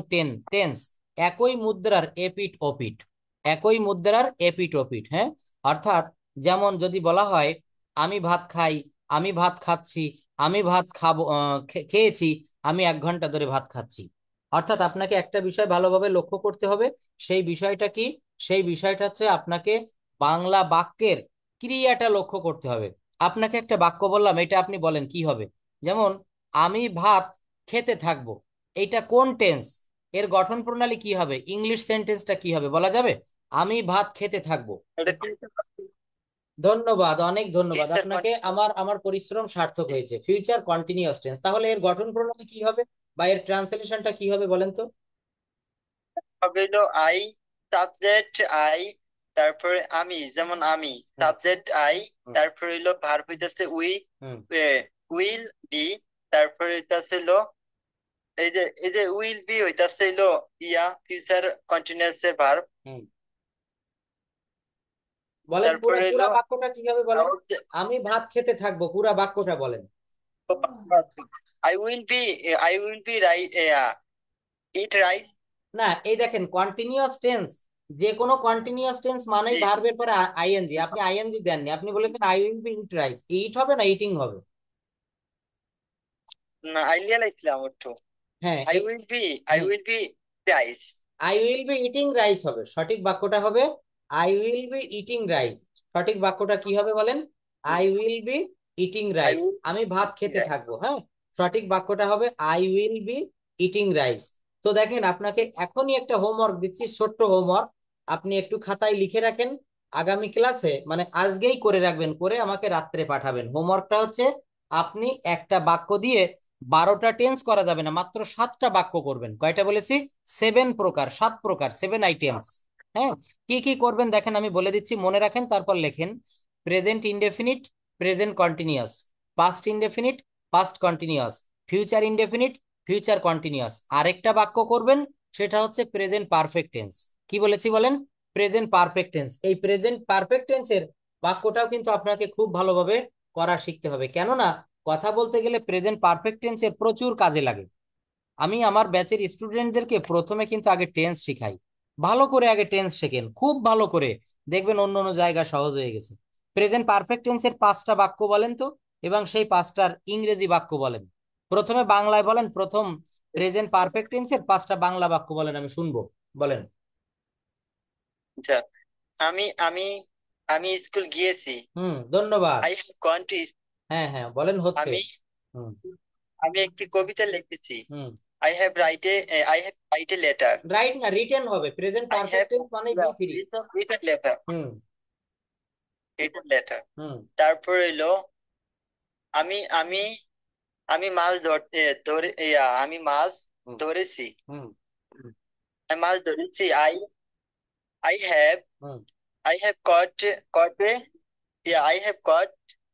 টেন্স একই মুদ্রার এপিট ওপিট, একই মুদ্রার এপিট ওপিট। হ্যাঁ, অর্থাৎ যেমন যদি বলা হয় আমি ভাত খাই, আমি ভাত খাচ্ছি, আমি ভাত খাবো, খেয়েছি, আমি 1 ঘন্টা ধরে ভাত খাচ্ছি। অর্থাৎ আপনাকে একটা বিষয় ভালোভাবে লক্ষ্য করতে হবে। সেই বিষয়টা কি? সেই বিষয়টা হচ্ছে আপনাকে বাংলা বাক্যের ক্রিয়াটা লক্ষ্য করতে হবে। আপনাকে একটা বাক্য বললাম, এটা আপনি বলেন কি হবে? যেমন আমি ভাত খেতে থাকবো, এইটা কোন টেন্স? এর গঠন প্রণালী কি হবে? ইংলিশ সেন্টেন্সটা কি হবে বলা যাবে? আমি ভাত খেতে থাকবো। এটা ধন্যবাদ, অনেক ধন্যবাদ ফিউচার আপনাকে। আমার আমার পরিশ্রম সার্থক হয়েছে। ফিউচার কন্টিনিউয়াস টেন্স, তাহলে এর গঠন প্রণালী কি হবে বা এর ট্রান্সলেশনটা কি হবে বলেন তো? হবে হলো আই, সাবজেক্ট আই, তারপরে আমি, যেমন আমি হুম, সাবজেক্ট আই, হুম, তারপরে হইলো ভার্ব হইতেছে উই, হুম, উইল বি, তারপরে হইতাছিল এই যে উইল বি হইতাছিল ফিউচার কন্টিনিউয়াস এর ভার্ব। হুম, বলেন পুরা তারপরে পুরা হইলো বাক্যটা কিভাবে বলেন। আমার যে আমি ভাত খেতে থাকবো, পুরা বাক্যটা বলেন। I will be I will be right it right. না, এই দেখেন কন্টিনিউয়াস টেন্স, যে কোনো কন্টিনিউয়াস টেন্স মানেই ভার্বের পরে আইএনজি। আপনি আইএনজি দেননি, আপনি বলেছেন I will be eat right. Eat হবে না ইটিং হবে? না, আইলিয়া লাইছিলাম একটু। হ্যাঁ, আই উইল বি আই হ্যাঁ, will be right. I will be eating rice হবে, সঠিক বাক্যটা হবে I will be eating rice. সঠিক বাক্যটা কি হবে বলেন? I will be eating I rice. Will আমি ভাত খেতে রাইট। থাকবো, হ্যাঁ। সঠিক বাক্যটা হবে I will be eating rice. তো দেখেন আপনাকে এখনই একটা হোমওয়ার্ক দিচ্ছি, ছোট্ট হোমওয়ার্ক। আপনি একটু খাতায় লিখে রাখেন, আগামী ক্লাসে মানে আজকেই করে রাখবেন, করে আমাকে রাত্রে পাঠাবেন। হোমওয়ার্কটা হচ্ছে আপনি একটা বাক্য দিয়ে 12টা টেন্স করা যাবে না, মাত্র 7টা বাক্য করবেন। কয়টা বলেছি? 7 প্রকার, 7 প্রকার, 7 আইটেমস। হ্যাঁ, কি কি করবেন দেখেন, আমি বলে দিচ্ছি, মনে রাখেন, তারপর লেখেন। Present indefinite, present continuous. Past indefinite, past continuous. Future indefinite, future continuous. আরেকটা বাক্য করবেন, সেটা হচ্ছে প্রেজেন্ট পারফেক্ট টেন্স। কি বলেছি বলেন? Present perfect tense. এই প্রেজেন্ট পারফেক্ট টেন্সের বাক্যটাও কিন্তু আপনাকে খুব ভালোভাবে করা শিখতে হবে, কেননা কথা বলতে গেলে প্রেজেন্ট পারফেক্ট টেন্সের প্রচুর কাজে লাগে। আমি আমার ব্যাচের স্টুডেন্টদেরকে প্রথমে কিন্তু আগে টেন্স শেখাই। ভালো করে আগে টেন্স শেখেন, খুব ভালো করে, দেখবেন অন্য অন্য জায়গা সহজ হয়ে গেছে। প্রেজেন্ট পারফেক্ট টেন্সের 5টা বাক্য বলেন তো, এবং সেই 5টার ইংরেজি বাক্য বলেন। প্রথমে বাংলায় বলেন, প্রথম প্রেজেন্ট পারফেক্ট টেন্সের 5টা বাংলা বাক্য বলেন, আমি শুনবো। বলেন। আচ্ছা, আমি আমি আমি স্কুল গিয়েছি। হুম, ধন্যবাদ। I have gone to. হ্যাঁ, হ্যাঁ, বলেন, হচ্ছে। আমি হুম, আমি একটি কবিতা লিখেছি। হুম। I have write a letter. Write না, রিটেন হবে। Present I perfect have tense মানে বি3। Written letter. হুম, রিটেন লেটার। হুম, তারপর হইলো আমি আমি আমি মাছ ধরতে ধরে আমি মাছ হুম, ধরেছি। হুম, আমি মাছ ধরেছি। I have hmm. I have caught a I have caught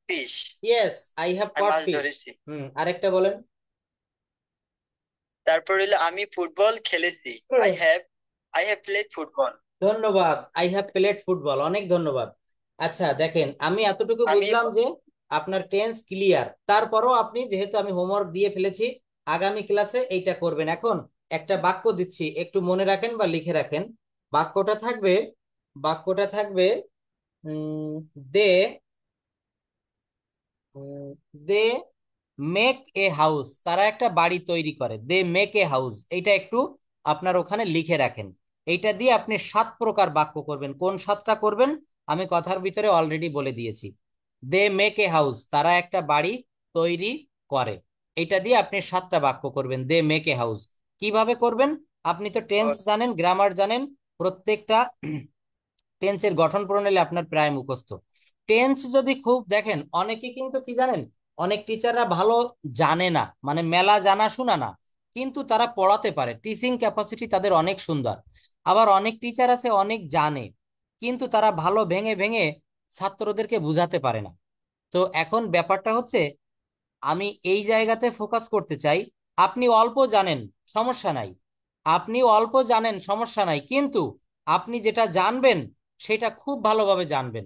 fish. Yes, I have আমি কট মাছ ফিশ। ধরেছি। হুম, আরেকটা বলেন। তারপর হইলো আমি ফুটবল খেলেছি। হুম। I have played football. ধন্যবাদ, আই হ্যাভ প্লেড ফুটবল, অনেক ধন্যবাদ। আচ্ছা দেখেন, আমি এতটুকু আমি বুঝলাম যে আপনার টেন্স ক্লিয়ার। তারপরও আপনি, যেহেতু আমি হোমওয়ার্ক দিয়ে ফেলেছি, আগামী ক্লাসে এইটা করবেন। এখন একটা বাক্য দিচ্ছি, একটু মনে রাখেন বা লিখে রাখেন। বাক্যটা থাকবে, বাক্যটা থাকবে উম দে দে মেক এ হাউস। তারা একটা বাড়ি তৈরি করে, দে মেক এ হাউস। এইটা একটু আপনার ওখানে লিখে রাখেন। এইটা দিয়ে আপনি 7 প্রকার বাক্য করবেন। কোন 7টা করবেন আমি কথার ভিতরে অলরেডি বলে দিয়েছি। দে মেক এ হাউস, তারা একটা বাড়ি তৈরি করে। এটা দিয়ে আপনি 7টা বাক্য করবেন, দে মেক এ হাউস। কিভাবে করবেন? আপনি তো টেন্স জানেন, গ্রামার জানেন, প্রত্যেকটা টেন্সের গঠন প্রণালী আপনার প্রায় মুখস্থ। টেন্স যদি খুব দেখেন, অনেকে কিন্তু কি জানেন, অনেক টিচাররা ভালো জানে না, মানে মেলা জানা শোনা না, কিন্তু তারা পড়াতে পারে, টিচিং ক্যাপাসিটি তাদের অনেক সুন্দর। আবার অনেক টিচার আছে অনেক জানে, কিন্তু তারা ভালো ভেঙে ভেঙে ছাত্রদেরকে বুঝাতে পারে না। তো এখন ব্যাপারটা হচ্ছে, আমি এই জায়গাতে ফোকাস করতে চাই। আপনি অল্প জানেন, সমস্যা নাই। আপনি অল্প জানেন, সমস্যা নাই, কিন্তু আপনি যেটা জানবেন সেটা খুব ভালোভাবে জানবেন।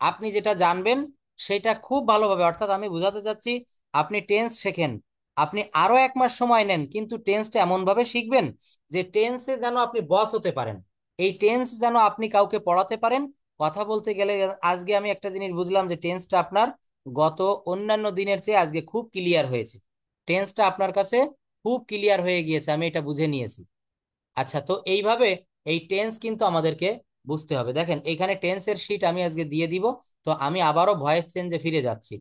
আপনি যেটা জানবেন সেটা খুব ভালোভাবে, অর্থাৎ আমি বোঝাতে চাচ্ছি, আপনি টেন্স শেখেন, আপনি আরো 1 মাস সময় নেন, কিন্তু টেন্সটা এমন ভাবে শিখবেন যে টেন্সে যেন আপনি বস হতে পারেন। এই টেন্স যেন আপনি কাউকে পড়াতে পারেন। কথা বলতে গেলে আজকে আমি একটা জিনিস বুঝলাম, যে টেন্সটা আপনার গত অন্যান্য দিনের চেয়ে আজকে খুব ক্লিয়ার হয়েছে। টেন্সটা আপনার কাছে খুব ক্লিয়ার হয়ে গিয়েছে, আমি এটা বুঝে নিয়েছি। আচ্ছা, তো এইভাবে এই টেন্স কিন্তু আমাদেরকে বুঝতে হবে। দেখেন এখানে টেন্সের শিট আমি আজকে দিয়ে দিব। তো আমি আবারও ভয়েস চেঞ্জে ফিরে যাচ্ছি।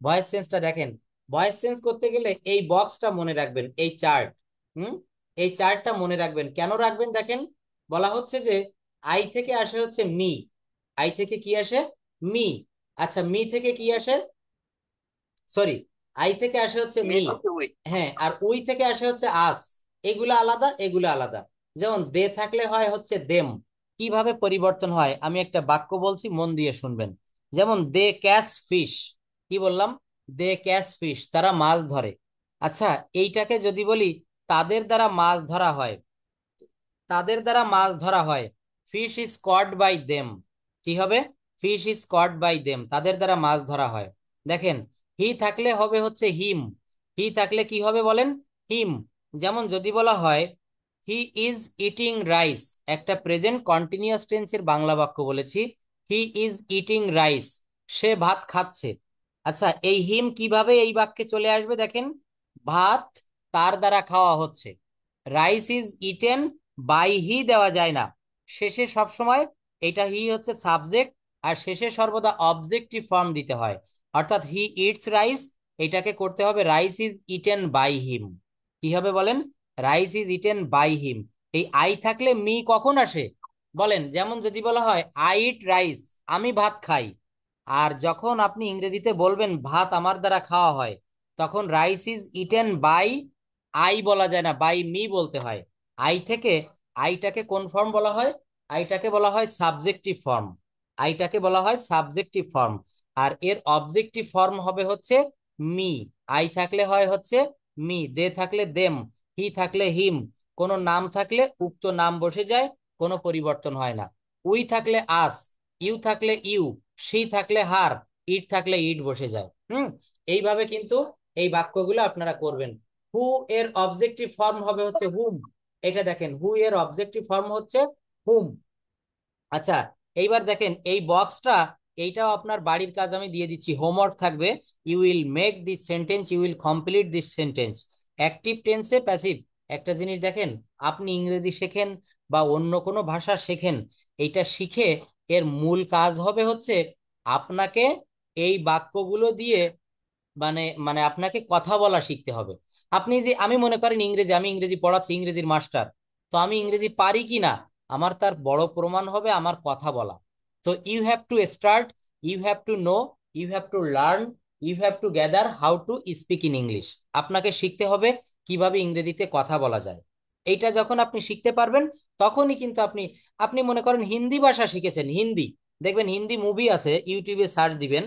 ভয়েস চেঞ্জটা দেখেন, ভয়েস চেঞ্জ করতে গেলে এই বক্সটা মনে রাখবেন, এই চার্ট। হুম, এই চার্টটা মনে রাখবেন। কেন রাখবেন দেখেন, বলা হচ্ছে যে আই থেকে আসে হচ্ছে মি। আই থেকে কি আসে? মি। আচ্ছা, মি থেকে কি আসে? সরি, আই থেকে আসে হচ্ছে মি মি। থেকে উই। হ্যাঁ, আর উই থেকে আসে হচ্ছে আস। এগুলা আলাদা, এগুলা আলাদা। যেমন দে থাকলে হয় হচ্ছে দেম। কিভাবে পরিবর্তন হয় আমি একটা বাক্য বলছি, মন দিয়ে শুনবেন। যেমন দে ক্যাচ ফিশ। কি বললাম? দে ক্যাচ ফিশ, তারা মাছ ধরে। আচ্ছা, এইটাকে যদি বলি তাদের দ্বারা মাছ ধরা হয়, তাদের দ্বারা মাছ ধরা হয়, fish is caught by them, কি হবে? Fish is caught by them, তাদের দ্বারা মাছ ধরা হয়। দেখেন, হি থাকলে হবে হচ্ছে হিম, হি থাকলে কি হবে বলেন? হিম। যেমন যদি বলা হয় হি ইজ ইটিং রাইস, একটা প্রেজেন্ট কন্টিনিউয়াস টেন্সের বাংলা বাক্য বলেছি, হি ইজ ইটিং রাইস, সে ভাত খাচ্ছে। আচ্ছা, এই হিম কিভাবে এই বাক্যে চলে আসবে দেখেন, ভাত তার দ্বারা খাওয়া হচ্ছে, rice is eaten by he দেওয়া যায় না, শেষে সব সময় এটা হি হচ্ছে সাবজেক্ট, আর শেষে সর্বদা অবজেক্টিভ ফর্ম দিতে হয়, অর্থাৎ হি ইটস রাইস, এটাকে করতে হবে rice is eaten by him. কি হবে বলেন? Rice is eaten by him. এই আই থাকলে মি কখন আসে বলেন? যেমন যদি বলা হয় আই ইট রাইস, আমি ভাত খাই। আর যখন আপনি ইংরেজিতে বলবেন ভাত আমার দ্বারা খাওয়া হয়, তখন rice is eaten by I বলা যায় না, বাই মি বলতে হয়। আই থেকে আইটাকে কোন ফর্ম বলা হয়? আইটাকে বলা হয় সাবজেক্টিভ ফর্ম, আইটাকে বলা হয় সাবজেক্টিভ ফর্ম। আর এর অবজেক্টিভ ফর্ম হবে হচ্ছে মি। আই থাকলে হয় হচ্ছে মি, দে থাকলে দেম, হি থাকলে হিম, কোনো নাম থাকলে উক্ত নাম বসে যায়, কোনো পরিবর্তন হয় না। উই থাকলে আস, ইউ থাকলে ইউ, সি থাকলে হার, ইট থাকলে ইট বসে যায়। এইভাবে কিন্তু এই বাক্যগুলো আপনারা করবেন। হু এর অবজেক্টিভ ফর্ম হবে হচ্ছে হুম, এটা দেখেন, হু এর অবজেক্টিভ ফর্ম হচ্ছে হুম। আচ্ছা, এইবার দেখেন এই বক্সটা, এইটাও আপনার বাড়ির কাজ আমি দিয়ে দিচ্ছি, হোমওয়ার্ক থাকবে। You will make this sentence, you will complete this sentence. Active টেন্সে প্যাসিভ, একটা জিনিস দেখেন, আপনি ইংরেজি শেখেন বা অন্য কোনো ভাষা শেখেন, এইটা শিখে এর মূল কাজ হবে হচ্ছে আপনাকে এই বাক্যগুলো দিয়ে মানে মানে আপনাকে কথা বলা শিখতে হবে। আপনি যে, আমি মনে করেন ইংরেজি, আমি ইংরেজি পড়াচ্ছি, ইংরেজির মাস্টার, তো আমি ইংরেজি পারি কি না আমার তার বড় প্রমাণ হবে আমার কথা বলা। তো you have to start, you have to know, you have to learn, you have to gather how to speak in English. আপনাকে শিখতে হবে কিভাবে ইংরেজিতে কথা বলা যায়। এইটা যখন আপনি শিখতে পারবেন, তখনই কিন্তু আপনি, আপনি মনে করেন হিন্দি ভাষা শিখেছেন, হিন্দি, দেখবেন হিন্দি মুভি আছে, ইউটিউবে সার্চ দিবেন,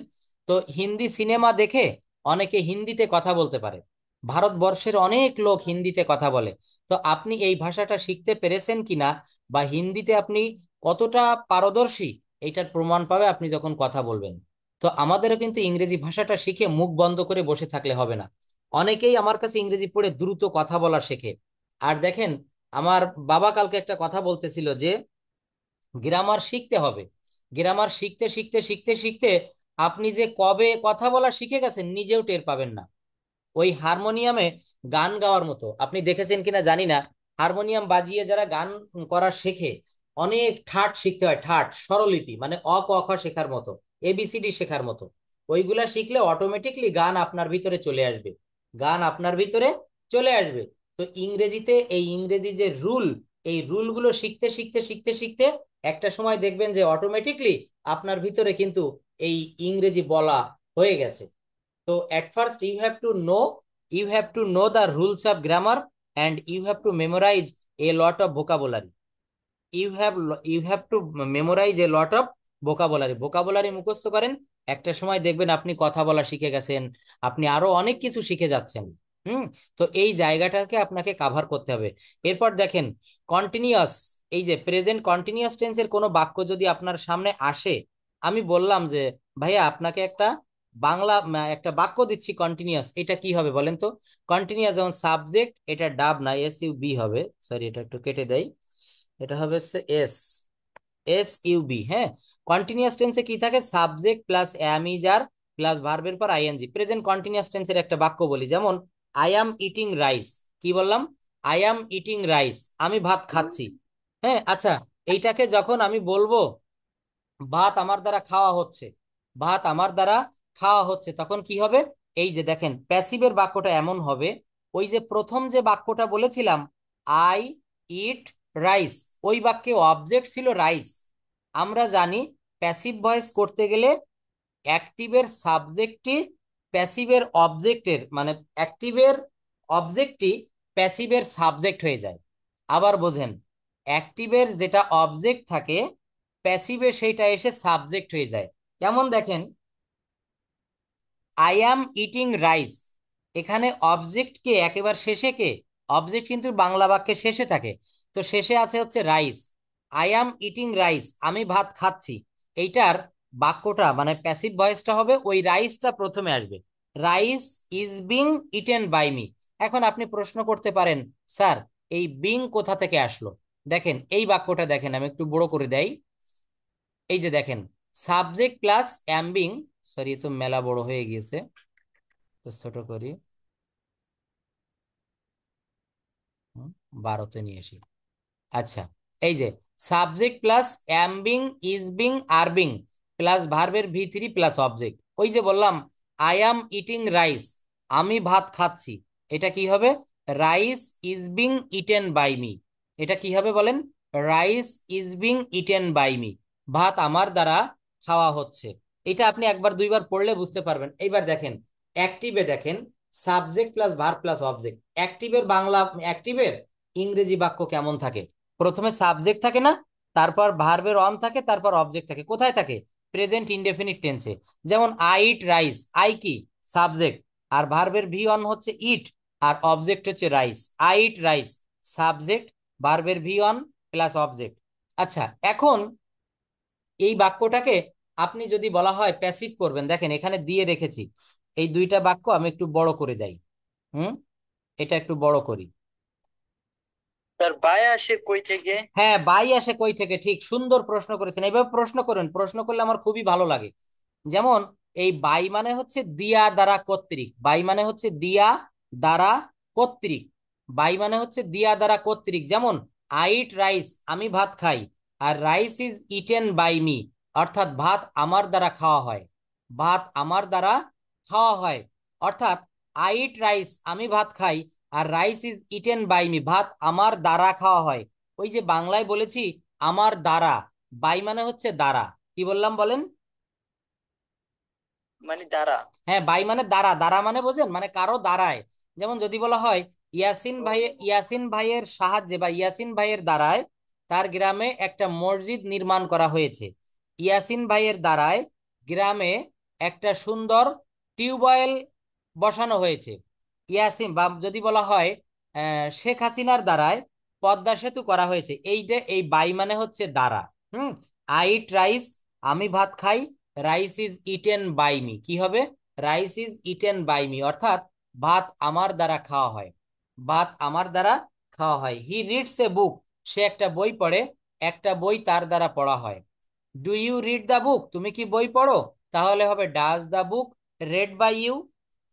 তো হিন্দি সিনেমা দেখে অনেকে হিন্দিতে কথা বলতে পারে, ভারতবর্ষের অনেক লোক হিন্দিতে কথা বলে। তো আপনি এই ভাষাটা শিখতে পেরেছেন কিনা বা হিন্দিতে আপনি কতটা পারদর্শী, এটার প্রমাণ পাবে আপনি যখন কথা বলবেন। তো আমাদেরও কিন্তু ইংরেজি ভাষাটা শিখে মুখ বন্ধ করে বসে থাকলে হবে না। অনেকেই আমার কাছে ইংরেজি পড়ে দ্রুত কথা বলা শেখে। আর দেখেন, আমার বাবা কালকে একটা কথা বলতেছিল যে গ্রামার শিখতে হবে, গ্রামার শিখতে শিখতে শিখতে শিখতে আপনি যে কবে কথা বলা শিখে গেছেন নিজেও টের পাবেন না। ওই হারমোনিয়ামে গান গাওয়ার মতো, আপনি দেখেছেন কিনা জানি না, হারমোনিয়াম বাজিয়ে যারা গান করা শেখে, অনেক ঠাট শিখতে হয়, ঠাট স্বরলিপি, মানে অ ক খ শেখার মতো, এবিসিডি শেখার মতো। ওইগুলা শিখলে অটোমেটিকলি গান আপনার ভিতরে চলে আসবে, গান আপনার ভিতরে চলে আসবে। তো ইংরেজিতে এই ইংরেজি যে রুল, এই রুলগুলো শিখতে শিখতে শিখতে শিখতে একটা সময় দেখবেন যে অটোমেটিকলি আপনার ভিতরে কিন্তু এই ইংরেজি বলা হয়ে গেছে। So at first you have to know the rules of grammar, and you have to memorize a lot of vocabulary. You have to memorize a lot of vocabulary. vocabulary মুখস্থ করেন, একটা সময় দেখবেন আপনি কথা বলা শিখে গেছেন, আপনি আরো অনেক কিছু শিখে যাচ্ছেন। হুম। তো এই জায়গাটাকে আপনাকে কাভার করতে হবে। এরপর দেখেন কন্টিনিউয়াস, এই যে প্রেজেন্ট কন্টিনিউয়াস টেন্সের কোনো বাক্য যদি আপনার সামনে আসে, আমি বললাম যে ভাইয়া আপনাকে একটা বাংলা একটা বাক্য দিচ্ছি কন্টিনিউয়াস, এটা কি হবে বলেন তো? কন্টিনিউয়াস, যেমন সাবজেক্ট, এটা ডাব না, এস ইউ বি হবে, সরি এটা একটু কেটে দেই, এটা হবে হচ্ছে এস, এস ইউ বি। হ্যাঁ, কন্টিনিউয়াস টেন্সে কি থাকে? Subject plus am is are plus ভার্বের পর আইএনজি। প্রেজেন্ট কন্টিনিউয়াস টেন্সের একটা বাক্য বলি, যেমন আই অ্যাম ইটিং রাইস, কি বললাম? আই অ্যাম ইটিং রাইস, আমি ভাত খাচ্ছি। হ্যাঁ, আচ্ছা, এইটাকে যখন আমি বলবো ভাত আমার দ্বারা খাওয়া হচ্ছে, ভাত আমার দ্বারা খাওয়া হচ্ছে, তখন কি হবে? এই যে দেখেন প্যাসিভের বাক্যটা এমন হবে, ওই যে প্রথম যে বাক্যটা বলেছিলাম আই ইট রাইস, ওই বাক্যে অবজেক্ট ছিল রাইস। আমরা জানি প্যাসিভ ভয়েস করতে গেলে অ্যাক্টিভের সাবজেক্টটি প্যাসিভের অবজেক্টের, মানে অ্যাক্টিভের অবজেক্টটি প্যাসিভের সাবজেক্ট হয়ে যায়। আবার বোঝেন, অ্যাক্টিভের যেটা অবজেক্ট থাকে প্যাসিভে সেইটা এসে সাবজেক্ট হয়ে যায়। কেমন দেখেন, আই অ্যাম ইটিং রাইস, এখানে অবজেক্ট কে একেবারে শেষে কে? অবজেক্ট কিন্তু বাংলা বাক্যের শেষে থাকে। তো শেষে আছে হচ্ছে rice. I am eating rice, আমি ভাত খাচ্ছি। এইটার বাক্যটা মানে প্যাসিভ ভয়েসটা হবে ওই রাইসটা প্রথমে আসবে। Rice is being eaten by me. এখন আপনি প্রশ্ন করতে পারেন, স্যার এই বিং কোথা থেকে আসলো? দেখেন এই বাক্যটা দেখেন, আমি একটু বড় করে দেই। এই যে দেখেন, সাবজেক্ট প্লাস অ্যাম বিং, সরি তো মেলা বড় হয়ে গিয়েছে, তো ছোট করি। 12-তে নিয়ে আসি। আচ্ছা, এই যে subject plus am being, is being, are being plus ভার্বের ভি3 প্লাস অবজেক্ট। ওই যে বললাম আই অ্যাম ইটিং রাইস, আমি ভাত খাচ্ছি। এটা কি হবে? Rice is being eaten by me. এটা কি হবে বলেন? Rice is being eaten by me, ভাত আমার দ্বারা খাওয়া হচ্ছে। এটা আপনি একবার দুইবার পড়লে বুঝতে পারবেন। এইবার দেখেন অ্যাক্টিভে, দেখেন subject plus verb plus object. অ্যাক্টিভের বাংলা, অ্যাক্টিভের ইংরেজি বাক্য কেমন থাকে? প্রথমে সাবজেক্ট থাকে না, তারপর ভার্বের অন থাকে, তারপর অবজেক্ট থাকে। কোথায় থাকে? Present indefinite tense. যেমন আই ইট রাইস, আই কি? সাবজেক্ট। আর ভার্বের ভি অন হচ্ছে ইট, আর অবজেক্ট হচ্ছে rice. I eat rice, subject, ভার্বের ভি অন প্লাস অবজেক্ট। আচ্ছা, এখন এই বাক্যটাকে আপনি যদি বলা হয় প্যাসিভ করবেন, দেখেন এখানে দিয়ে রেখেছি এই দুইটা বাক্য, আমি একটু বড় করে দেই। হুম, এটা একটু বড় করি। তার বাই আসে কই থেকে? হ্যাঁ, বাই আসে কই থেকে, ঠিক সুন্দর প্রশ্ন করেছেন। এইভাবে প্রশ্ন করেন, প্রশ্ন করলে আমার খুবই ভালো লাগে। যেমন এই বাই মানে হচ্ছে দিয়া দ্বারা কর্তৃক, বাই মানে হচ্ছে দিয়া দ্বারা কর্তৃক, বাই মানে হচ্ছে দিয়া দ্বারা কর্তৃক। যেমন আই ইট রাইস, আমি ভাত খাই। আর rice is eaten by me, অর্থাৎ ভাত আমার দ্বারা খাওয়া হয়, ভাত আমার দ্বারা খাওয়া হয়। অর্থাৎ আই ইট রাইস, আমি ভাত খাই। আর rice is eaten by me, ভাত আমার দ্বারা খাওয়া হয়। ওই যে বাংলায় বলেছি আমার দ্বারা, বাই মানে হচ্ছে দ্বারা। কি বললাম বলেন? মানে দ্বারা। হ্যাঁ, বাই মানে দ্বারা, দ্বারা মানে বোঝেন, মানে কারো দ্বারায়। যেমন যদি বলা হয় ইয়াসিন ভাইয়ের সাহায্যে বা ইয়াসিন ভাইয়ের দ্বারায় তার গ্রামে একটা মসজিদ নির্মাণ করা হয়েছে। ইয়াসিন ভাইয়ের দ্বারায় গ্রামে একটা সুন্দর টিউবওয়েল বসানো হয়েছে। ইয়াসিন, বা যদি বলা হয় শেখ হাসিনার দ্বারায় পদ্মা সেতু করা হয়েছে। এইটা, এই বাই মানে হচ্ছে দ্বারা। হুম, আই ইট রাইস, আমি ভাত খাই। Rice is eaten by me, কি হবে? Rice is eaten by me, অর্থাৎ ভাত আমার দ্বারা খাওয়া হয়, ভাত আমার দ্বারা খাওয়া হয়। হি রিডস এ বুক, সে একটা বই পড়ে, একটা বই তার দ্বারা পড়া হয়। Do you read the book, তুমি কি বই পড়ো? তাহলে হবে does the book read by you.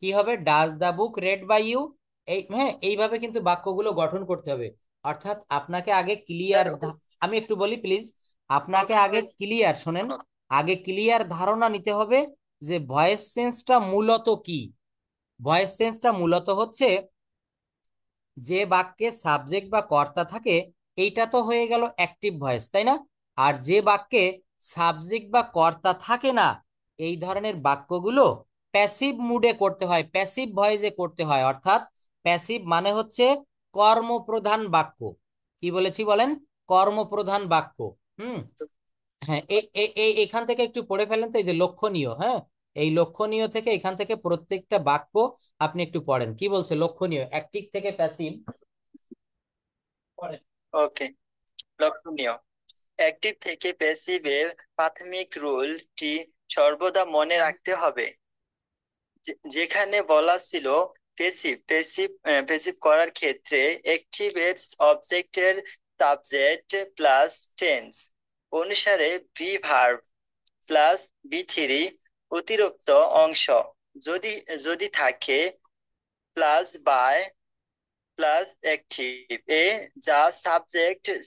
কি হবে? Does the book read by you. এই, হ্যাঁ, এইভাবে কিন্তু বাক্যগুলো গঠন করতে হবে। অর্থাৎ আপনাকে আগে ক্লিয়ার, স্যার, আমি একটু বলি প্লিজ, আপনাকে আগে ক্লিয়ার শোনেন, আগে ক্লিয়ার ধারণা নিতে হবে যে ভয়েস চেঞ্জটা মূলত কি। ভয়েস চেঞ্জটা মূলত হচ্ছে যে বাক্যে সাবজেক্ট বা কর্তা থাকে, এইটা তো হয়ে গেল অ্যাক্টিভ ভয়েস, তাই না? আর যে বাক্যে সাবজেক্ট বা কর্তা থাকে না, এই ধরনের বাক্যগুলো প্যাসিভ মুডে করতে হয়, প্যাসিভ ভয়েসে করতে হয়। অর্থাৎ প্যাসিভ মানে হচ্ছে কর্মপ্রধান বাক্য। কি বলেছি বলেন? কর্মপ্রধান বাক্য। হুম, হ্যাঁ, এখান থেকে একটু পড়ে ফেলেন তো, এই যে লক্ষণীয়, হ্যাঁ, এই লক্ষণীয় থেকে, এখান থেকে প্রত্যেকটা বাক্য আপনি একটু পড়েন। কি বলছে লক্ষণীয়? অ্যাক্টিভ থেকে প্যাসিভ পড়েন। ওকে, লক্ষণীয়। অ্যাক্টিভ থেকে প্যাসিভে প্রাথমিক রুলটি সর্বদা মনে রাখতে হবে। যেখানে বলা ছিল পেসিভ পেসিভ পেসিভ করার ক্ষেত্রে অ্যাক্টিভ এর অবজেক্টের সাবজেক্ট প্লাস টেন্স অনুসারে বি ভার্ব প্লাস বি3 অতিরিক্ত অংশ যদি যদি থাকে প্লাস বাই প্লাস অ্যাক্টিভ এ যা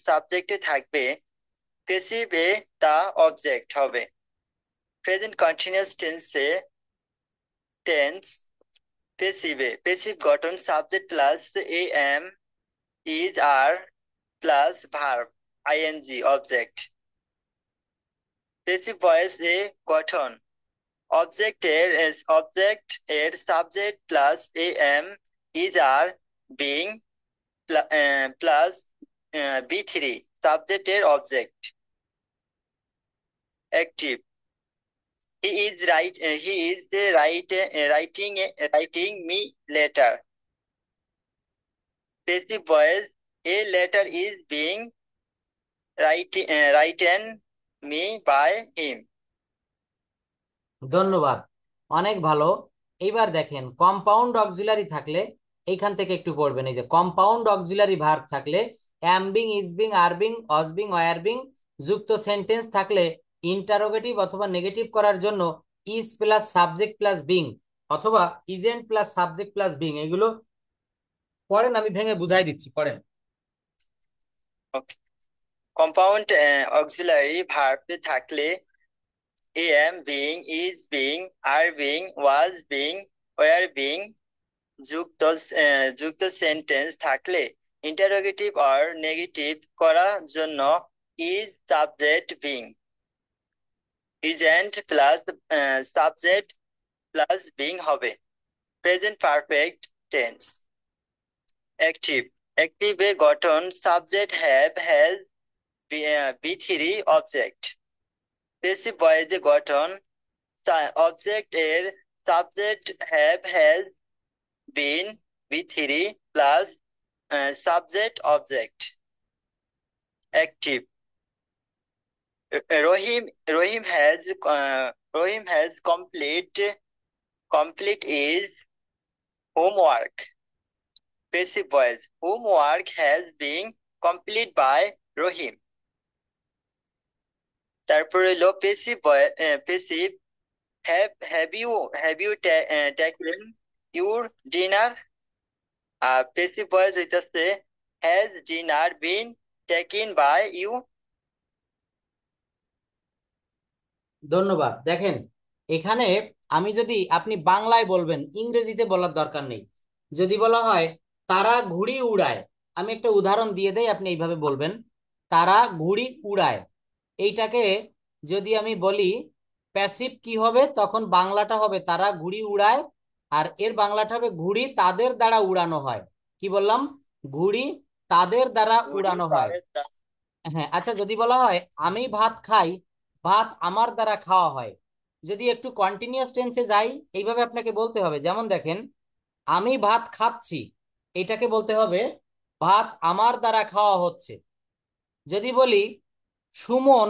সাবজেক্টে থাকবে, পেসিভ এ তা অবজেক্ট হবে। প্রেজেন্ট কন্টিনিউয়াস টেন্স পেসিভ গঠন subject plus A M is are plus verb ING object. Passive voice এ গঠন অবজেক্ট এর subject plus A M is are being plus বি3 সাবজেক্ট এর object. Active writing me letter. Passive voice, a letter is being written me by him. ধন্যবাদ, অনেক ভালো। এইবার দেখেন কম্পাউন্ড অক্সিলারি থাকলে এইখান থেকে একটু পড়বেন। এই যে কম্পাউন্ড অক্সিলারি ভার্ব থাকলে am being, is being, are being, was being, were being যুক্ত সেন্টেন্স থাকলে ইন্টারোগেটিভ অথবা নেগেটিভ করার জন্য is plus subject plus being অথবা isn't plus subject plus being, এগুলো পড়েন, আমি ভেঙে বুঝাই দিচ্ছি, পড়েন। Okay. Compound auxiliary verb থাকলে am being, is being, are being, was being, were being যুক্ত সেন্টেন্স থাকলে ইন্টারোগেটিভ আর নেগেটিভ করার জন্য is subject being, isn't plus subject plus being হবে। Present perfect tense. অ্যাক্টিভ, অ্যাক্টিভে গঠন subject have, has, V three object. Passive ভয়েসে গঠন অবজেক্ট এর subject have, has, been, V three plus subject object. Active. Rohim Rohim has complete is homework. Passive voice. Homework has been complete by Rohim. তারপরে হলো passive have you taken your dinner? Passive voice হইতাছে has dinner been taken by you? ধন্যবাদ। দেখেন এখানে আমি যদি, আপনি বাংলায় বলবেন, ইংরেজিতে বলার দরকার নেই। যদি বলা হয় তারা ঘুড়ি উড়ায়, আমি একটা উদাহরণ দিয়ে দেই, আপনি এইভাবে বলবেন, তারা ঘুড়ি উড়ায়। এইটাকে যদি আমি বলি প্যাসিভ কি হবে, তখন বাংলাটা হবে তারা ঘুড়ি উড়ায়, আর এর বাংলাটা হবে ঘুড়ি তাদের দ্বারা উড়ানো হয়। কি বললাম? ঘুড়ি তাদের দ্বারা ঘুড়ি উড়ানো হয়। তাদের হ্যাঁ, আচ্ছা, যদি বলা হয় আমি ভাত খাই, ভাত আমার দ্বারা খাওয়া হয়, যদি একটু কন্টিনিউয়াস টেন্সে যাই, এইভাবে আপনাকে বলতে হবে। যেমন দেখেন, আমি ভাত খাচ্ছি, এটাকে বলতে হবে ভাত আমার দ্বারা খাওয়া হচ্ছে। যদি বলি সুমন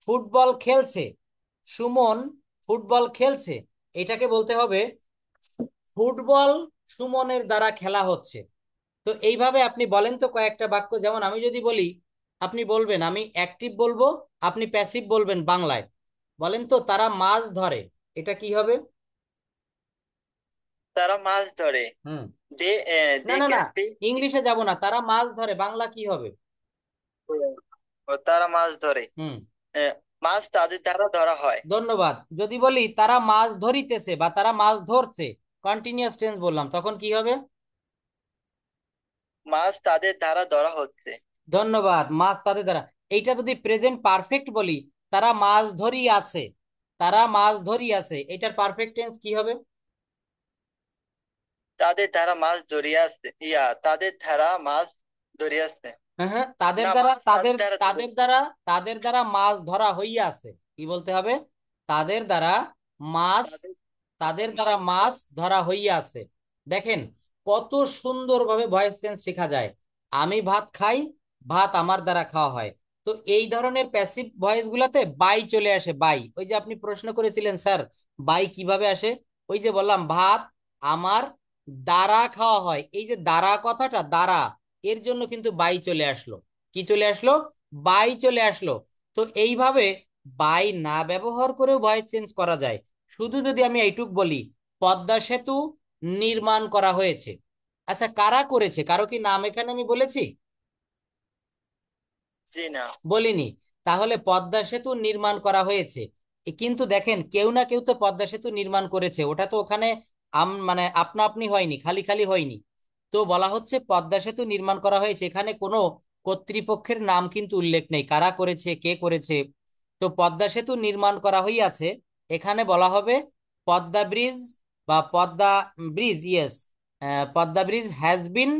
ফুটবল খেলছে, সুমন ফুটবল খেলছে, এটাকে বলতে হবে ফুটবল সুমনের দ্বারা খেলা হচ্ছে। তো এইভাবে আপনি বলেন তো কয়েকটা বাক্য। যেমন আমি যদি বলি, আপনি বলবেন আমি অ্যাক্টিভ বলবো, আপনি প্যাসিভ বলবেন বাংলায়। বলেন তো তারা মাছ ধরে, এটা কি হবে? তারা মাছ ধরে। হুম। দে না দে না না, ক্যান ফিশ। ইংলিশে যাব না, তারা মাছ ধরে বাংলা কি হবে? তারা মাছ ধরে। হুম। আহ, মাছ তাদের দ্বারা ধরা হয়। ধন্যবাদ। যদি বলি তারা মাছ ধরিতেছে বা তারা মাছ ধরছে, কন্টিনিউয়াস টেন্স বললাম, তখন কি হবে? মাছ তাদের দ্বারা ধরা হচ্ছে। ধন্যবাদ, মাছ তাদের দ্বারা। এইটা যদি প্রেজেন্ট পারফেক্ট বলি, তারা মাছ ধরি আছে, তারা মাছ ধরি আছে, এটার পারফেক্ট টেন্স কি হবে? তাদের দ্বারা মাছ ধরিয়াছে, তাদের দ্বারা মাছ ধরিয়াছে। হ্যাঁ হ্যাঁ, তাদের না, দ্বারা, মাছ তাদের তাদের দ্বারা তাদের ধরেছে। দ্বারা, তাদের দ্বারা মাছ ধরা হইয়াছে। কি বলতে হবে? তাদের দ্বারা মাছ, তাদের তাদের দ্বারা মাছ ধরা হইয়াছে। দেখেন কত সুন্দরভাবে ভয়েস চেঞ্জ শেখা যায়। আমি ভাত খাই, ভাত আমার দ্বারা খাওয়া হয়। তো এই ধরনের প্যাসিভ ভয়েস গুলাতে বাই চলে আসে। বাই, ওই যে আপনি প্রশ্ন করেছিলেন স্যার বাই কিভাবে আসে, ওই যে বললাম ভাত আমার দ্বারা খাওয়া হয়, এই যে দ্বারা কথাটা, দ্বারা, এর জন্য কিন্তু বাই চলে আসলো। কি চলে আসলো? বাই চলে আসলো। তো এইভাবে বাই না ব্যবহার করেও ভয়েস চেঞ্জ করা যায়। শুধু যদি আমি এইটুক বলি পদ্মা সেতু নির্মাণ করা হয়েছে, আচ্ছা কারা করেছে, কারো কি নাম এখানে আমি বলেছি? জি না। বলিনি। তাহলে পদ্মা সেতু নির্মাণ করা হয়েছে। কিন্তু দেখেন কেউ না কেউ তো পদ্মা সেতু নির্মাণ করেছে, ওটা তো ওখানে মানে আপনা আপনি হয়নি, খালি খালি হয়নি। তো বলা হচ্ছে পদ্মা সেতু নির্মাণ করা হয়েছে, এখানে কোনো কর্তৃপক্ষের নাম কিন্তু উল্লেখ নেই, কারা করেছে, কে করেছে। তো পদ্মা সেতু নির্মাণ করা হইয়াছে, এখানে বলা হবে পদ্মা ব্রিজ বা Padma bridge, yes, Padma bridge has been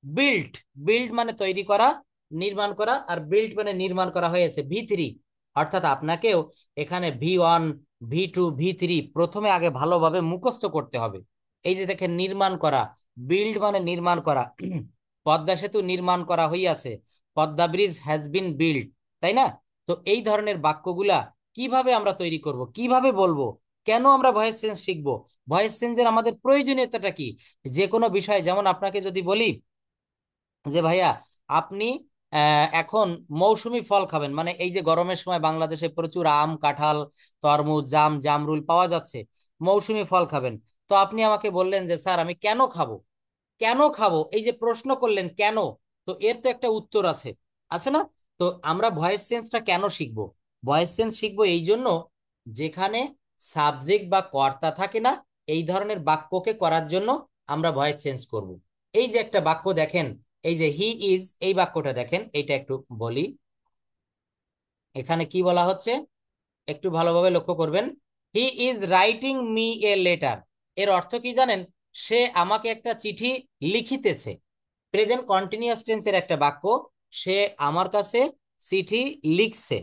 built. Build মানে তৈরি করা, নির্মাণ করা, আর বিল্ট মানে নির্মাণ করা হয়েছে, ভি থ্রি। অর্থাৎ আপনাকেও এখানে V1, V2 V3 প্রথমে আগে ভালোভাবে মুখস্থ করতে হবে। এই যে দেখেন, নির্মাণ করা, বিল্ড মানে নির্মাণ করা। পদ্মা সেতু নির্মাণ করা হইয়াছে, Padma bridge has been build, তাই না? তো এই ধরনের বাক্যগুলা কিভাবে আমরা তৈরি করব, কিভাবে বলবো, কেন আমরা ভয়েস চেঞ্জ শিখবো, ভয়েস চেঞ্জের আমাদের প্রয়োজনীয়তাটা কি? যে কোনো বিষয়, যেমন আপনাকে যদি বলি যে ভাইয়া আপনি এখন মৌসুমী ফল খাবেন, মানে এই যে গরমের সময় বাংলাদেশে প্রচুর আম, কাঁঠাল, তরমুজ, জাম, জামরুল পাওয়া যাচ্ছে, মৌসুমী ফল খাবেন। তো আপনি আমাকে বললেন যে স্যার আমি কেন খাবো, কেন খাবো, এই যে প্রশ্ন করলেন কেন, তো এর তো একটা উত্তর আছে, আছে না? তো আমরা ভয়েস চেঞ্জটা কেন শিখবো? ভয়েস চেঞ্জ শিখবো এই জন্য, যেখানে সাবজেক্ট বা কর্তা থাকে না, এই ধরনের বাক্যকে করার জন্য আমরা ভয়েস চেঞ্জ করব। এই যে একটা বাক্য দেখেন, এই যে হি ইজ, এই বাক্যটা দেখেন, এইটা একটু বলি। এখানে কি বলা হচ্ছে একটু ভালোভাবে লক্ষ্য করবেন। He is writing me a letter, এর অর্থ কি জানেন? সে আমাকে একটা চিঠি লিখিতেছে। প্রেজেন্ট কন্টিনিউয়াস টেন্সের একটা বাক্য, সে আমার কাছে চিঠি লিখছে।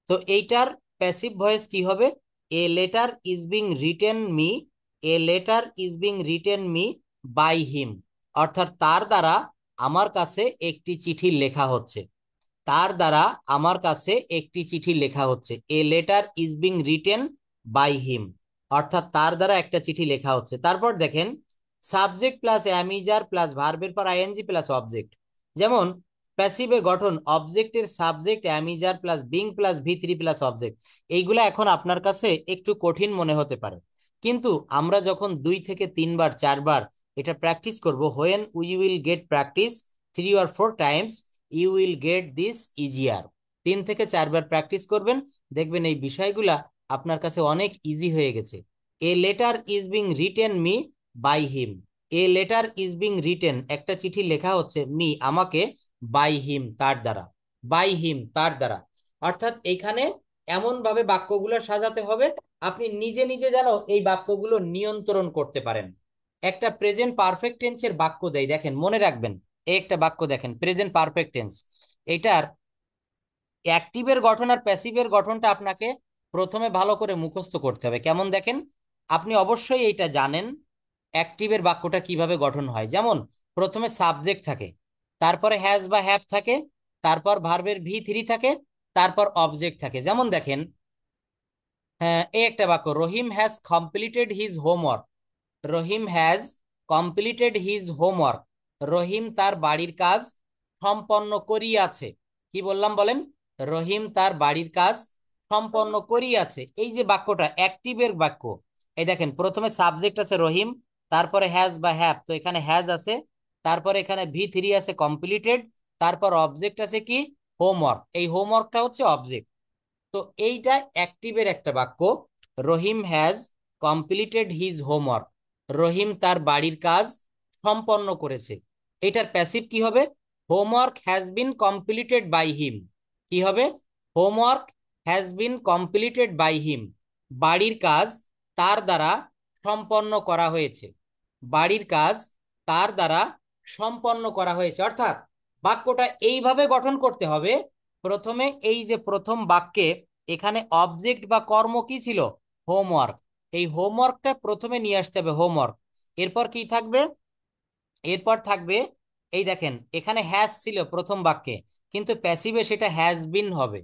তো এইটার প্যাসিভ ভয়েস কি হবে? A letter is being written me, a letter is being written me by him, অর্থাৎ তার দ্বারা আমার কাছে একটি চিঠি লেখা হচ্ছে, তার দ্বারা আমার কাছে একটি চিঠি লেখা হচ্ছে। A letter is being written by him, অর্থাৎ তার দ্বারা একটা চিঠি লেখা হচ্ছে। তারপর দেখেন, সাবজেক্ট প্লাস অ্যামিজার প্লাস ভার্বের পর আইএনজি প্লাস অবজেক্ট। যেমন প্যাসিভে গঠন অবজেক্টের subject am is are plus being plus V3 plus object, এইগুলা এখন আপনার কাছে একটু কঠিন মনে হতে পারে, কিন্তু আমরা যখন 2 থেকে 3 বার 4 বার এটা প্র্যাকটিস করব, when we will get practice 3 or 4 times, you will get this easier. 3 থেকে 4 বার প্র্যাকটিস করবেন, দেখবেন এই বিষয়গুলা আপনার কাছে অনেক ইজি হয়ে গেছে। A letter is being written me by him, a letter is being written, একটা চিঠি লেখা হচ্ছে, মি আমাকে, বাই হিম তার দ্বারা, বাই হিম তার দ্বারা। অর্থাৎ এখানে এমন ভাবে বাক্যগুলো সাজাতে হবে আপনি নিজে নিজে যেন এই বাক্যগুলো নিয়ন্ত্রণ করতে পারেন। একটা প্রেজেন্ট পারফেক্ট টেন্সের বাক্য দেয়, দেখেন মনে রাখবেন, এই একটা বাক্য দেখেন প্রেজেন্ট পারফেক্ট টেন্স, এটার অ্যাক্টিভের গঠন আর প্যাসিভের গঠনটা আপনাকে প্রথমে ভালো করে মুখস্থ করতে হবে। কেমন দেখেন, আপনি অবশ্যই এইটা জানেন অ্যাক্টিভের বাক্যটা কিভাবে গঠন হয়। যেমন প্রথমে সাবজেক্ট থাকে, তারপরে হ্যাজ বা হ্যাভ থাকে, তারপর ভার্বের V3 থাকে, তারপর অবজেক্ট থাকে। যেমন দেখেন, হ্যাঁ, এই একটা বাক্য, Rahim has completed his homework, Rahim has completed his homework, Rahim তার বাড়ির কাজ সম্পন্ন করিয়াছে। কি বললাম বলেন? রহিম তার বাড়ির কাজ সম্পন্ন করিয়াছে। এই যে বাক্যটা অ্যাক্টিভের বাক্য, এই দেখেন প্রথমে সাবজেক্ট আছে রহিম, তারপরে হ্যাজ বা হ্যাভ, তো এখানে হ্যাজ আছে, তারপরে এখানে V3 আছে কমপ্লিটেড, তারপর অবজেক্ট আছে কি? হোমওয়ার্ক। এই হোমওয়ার্কটা হচ্ছে অবজেক্ট। তো এইটা অ্যাক্টিভের একটা বাক্য, Rahim has completed his homework, Rahim তার বাড়ির কাজ সম্পন্ন করেছে। এটার প্যাসিভ কি হবে? Homework has been completed by him. কি হবে? Homework has been completed by him, বাড়ির কাজ তার দ্বারা সম্পন্ন করা হয়েছে, বাড়ির কাজ তার দ্বারা সম্পন্ন করা হয়েছে। অর্থাৎ বাক্যটা এইভাবে গঠন করতে হবে, প্রথমে এই যে প্রথম বাক্যে এখানে অবজেক্ট বা কর্ম কি ছিল? হোমওয়ার্ক। এই হোমওয়ার্কটা প্রথমে নিয়ে আসতে হবে, হোমওয়ার্ক। এরপর কি থাকবে? এরপর থাকবে, এই দেখেন এখানে হ্যাজ ছিল প্রথম বাক্যে, কিন্তু প্যাসিভে সেটা হ্যাজ বিন হবে।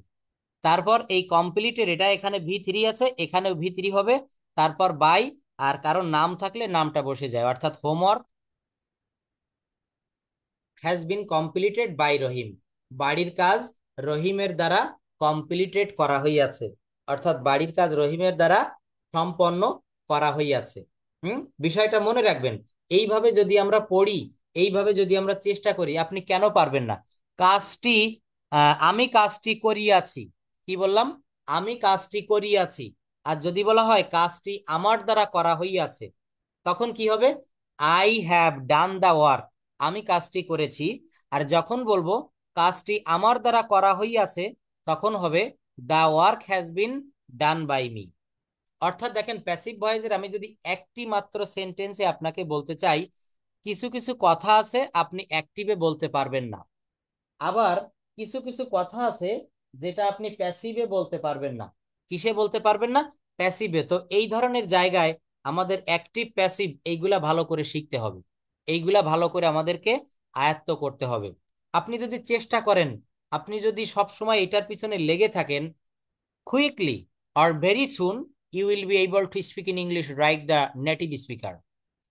তারপর এই কমপ্লিটেড, এটা এখানে V3 আছে, এখানেও V3 হবে। তারপর বাই, আর কারণ নাম থাকলে নামটা বসে যায়, অর্থাৎ homework has been completed by Rahim, বাড়ির কাজ রহিমের দ্বারা কমপ্লিটেড করা হইয়াছে, অর্থাৎ বাড়ির কাজ রহিমের দ্বারা সম্পন্ন করা হইয়াছে। বিষয়টা মনে রাখবেন। এইভাবে যদি আমরা পড়ি, এইভাবে যদি আমরা চেষ্টা করি, আপনি কেন পারবেন না? কাজটি, আমি কাজটি করিয়াছি। কি বললাম? আমি কাজটি করিয়াছি। আর যদি বলা হয় কাজটি আমার দ্বারা করা হইয়াছে, তখন কি হবে? I have done the work, আমি কাজটি করেছি। আর যখন বলবো কাজটি আমার দ্বারা করা হইয়াছে, তখন হবে the work has been done by me. অর্থাৎ দেখেন প্যাসিভ ভয়েসের আমি যদি একটি মাত্র সেন্টেন্সে আপনাকে বলতে চাই, কিছু কিছু কথা আছে আপনি অ্যাক্টিভে বলতে পারবেন না, আবার কিছু কিছু কথা আছে যেটা আপনি প্যাসিভে বলতে পারবেন না। কিসে বলতে পারবেন না? প্যাসিভে। তো এই ধরনের জায়গায় আমাদের অ্যাক্টিভ প্যাসিভ এইগুলা ভালো করে শিখতে হবে, এইগুলা ভালো করে আমাদেরকে আয়ত্ত করতে হবে। আপনি যদি চেষ্টা করেন, আপনি যদি সব সময় এটার পিছনে লেগে থাকেন, quickly or very soon you will be able to speak in English like the native speaker.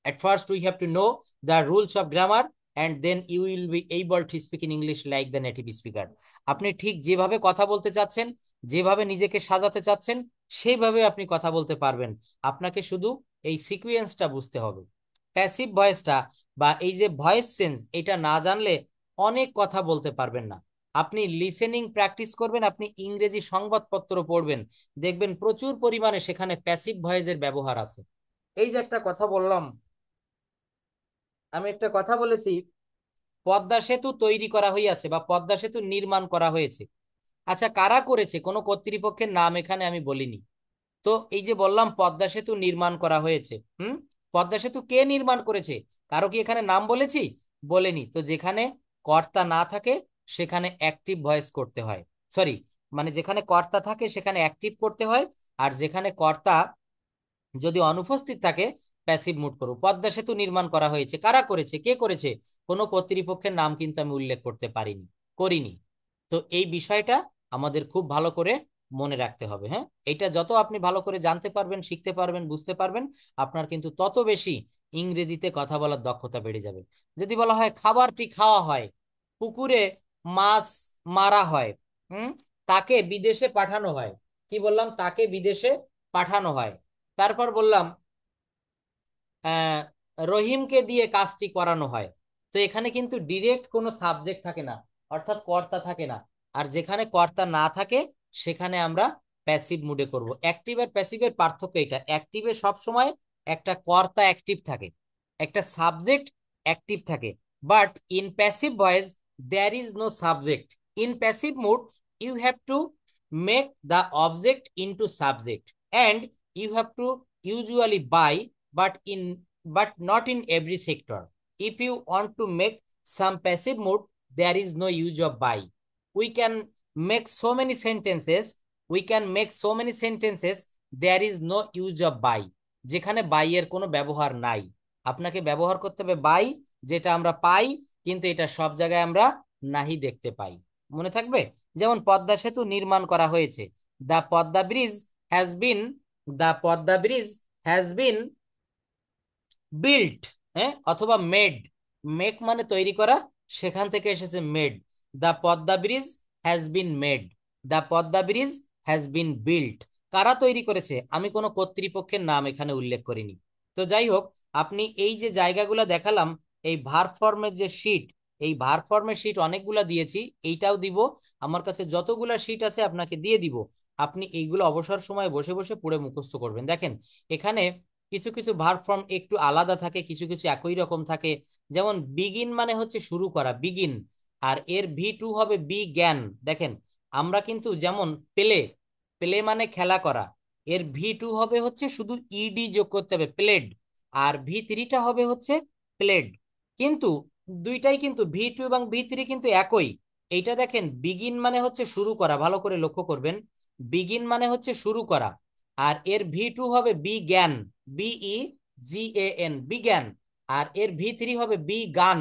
At first we have to know the rules of grammar and then you will be able to speak in English like the native speaker. আপনি ঠিক যেভাবে কথা বলতে চাচ্ছেন, যেভাবে নিজেকে সাজাতে চাচ্ছেন, সেইভাবে আপনি কথা বলতে পারবেন। আপনাকে শুধু এই সিকুয়েন্সটা বুঝতে হবে। প্যাসিভ ভয়েসটা বা এই যে ভয়েস চেঞ্জ, এটা না জানলে অনেক কথা বলতে পারবেন না। আপনি লিসেনিং প্র্যাকটিস করবেন, আপনি ইংরেজি সংবাদপত্র পড়বেন, দেখবেন প্রচুর পরিমাণে সেখানে প্যাসিভ ভয়েসের ব্যবহার আছে। এই যে একটা কথা বললাম, আমি একটা কথা বলেছি, পদ্মা সেতু তৈরি করা হইয়াছে বা পদ্মা সেতু নির্মাণ করা হয়েছে। আচ্ছা, কারা করেছে? কোনো কর্তৃপক্ষের নাম এখানে আমি বলিনি। তো এই যে বললাম পদ্মা সেতু নির্মাণ করা হয়েছে, পদ্মা সেতু কে নির্মাণ করেছে? কারো কি এখানে নাম বলেছি? বলেনি। তো যেখানে কর্তা না থাকে সেখানে অ্যাক্টিভ ভয়েস করতে হয়, সরি, মানে যেখানে কর্তা থাকে সেখানে অ্যাক্টিভ করতে হয়, আর যেখানে কর্তা যদি অনুপস্থিত থাকে প্যাসিভ মুড করো। পদ্মা সেতু নির্মাণ করা হয়েছে, কারা করেছে, কে করেছে? কোনো কর্তৃপক্ষের নাম কিন্তু আমি উল্লেখ করতে পারিনি, করিনি। তো এই বিষয়টা আমাদের খুব ভালো করে মনে রাখতে হবে। হ্যাঁ, এটা যত আপনি ভালো করে জানতে পারবেন, শিখতে পারবেন, বুঝতে পারবেন, আপনার কিন্তু তত বেশি ইংরেজিতে কথা বলার দক্ষতা বেড়ে যাবে। যদি বলা হয় খাবারটি খাওয়া হয়, পুকুরে মাছ মারা হয়, হুম, তাকে বিদেশে পাঠানো হয়। কি বললাম? তাকে বিদেশে পাঠানো হয়। তারপর বললাম আহ, রহিমকে দিয়ে কাজটি করানো হয়। তো এখানে কিন্তু ডিরেক্ট কোনো সাবজেক্ট থাকে না, অর্থাৎ কর্তা থাকে না। আর যেখানে কর্তা না থাকে সেখানে আমরা প্যাসিভ মুডে করব। অ্যাক্টিভ আর প্যাসিভের পার্থক্য এটা, অ্যাক্টিভে সব সময় একটা কর্তা অ্যাক্টিভ থাকে, একটা সাবজেক্ট অ্যাক্টিভ থাকে। But in passive voice there is no subject. In passive mood you have to make the object into subject and you have to usually buy, but in but not in every sector. If you want to make some passive mood, there is no use of buy. We can make so many sentences, we can make so many sentences, there is no use of buy, যেখানে by এর কোনো ব্যবহার নাই। আপনাকে ব্যবহার করতে হবে by, যেটা আমরা পাই কিন্তু এটা সব জায়গায় আমরা নাহি দেখতে পাই। মনে থাকবে? যেমন পদ্মা সেতু নির্মাণ করা হয়েছে, the Padma bridge has been, the Padma bridge has been built, হ্যাঁ, অথবা মেড। মেক মানে তৈরি করা, সেখান থেকে এসেছে made. The Padma bridge has been made, the Padma bridge has been built. কারা তৈরি করেছে? আমি কোনো কর্তৃপক্ষের নাম এখানে উল্লেখ করিনি। তো যাই হোক, আপনি এই যে জায়গাগুলো দেখালাম, এই ভার্ব ফর্মের যে শীট, এই ভার্ব ফর্মের শীট অনেকগুলা দিয়েছি, এইটাও দিব। আমার কাছে যতগুলা শীট আছে আপনাকে দিয়ে দিব। আপনি এইগুলো অবসর সময় বসে বসে পড়ে মুখস্থ করবেন। দেখেন এখানে কিছু কিছু ভার্ব ফর্ম একটু আলাদা থাকে, কিছু কিছু একই রকম থাকে। যেমন বিগিন মানে হচ্ছে শুরু করা, বিগিন, আর এর ভি টু হবে বি জ্ঞান। দেখেন আমরা কিন্তু যেমন প্লে, প্লে মানে খেলা করা, এর ভি টু হবে হচ্ছে শুধু ইডি যোগ করতে হবে প্লেড, আর ভি থ্রিটা হবে হচ্ছে প্লেড। কিন্তু দুইটাই কিন্তু ভি টু এবং ভি থ্রি কিন্তু একই। এইটা দেখেন বিগিন মানে হচ্ছে শুরু করা, ভালো করে লক্ষ্য করবেন, বিগিন মানে হচ্ছে শুরু করা, আর এর ভি টু হবে বি জ্ঞান, বিই GAN, বিজ্ঞান। আর এর ভি থ্রি হবে বি গান।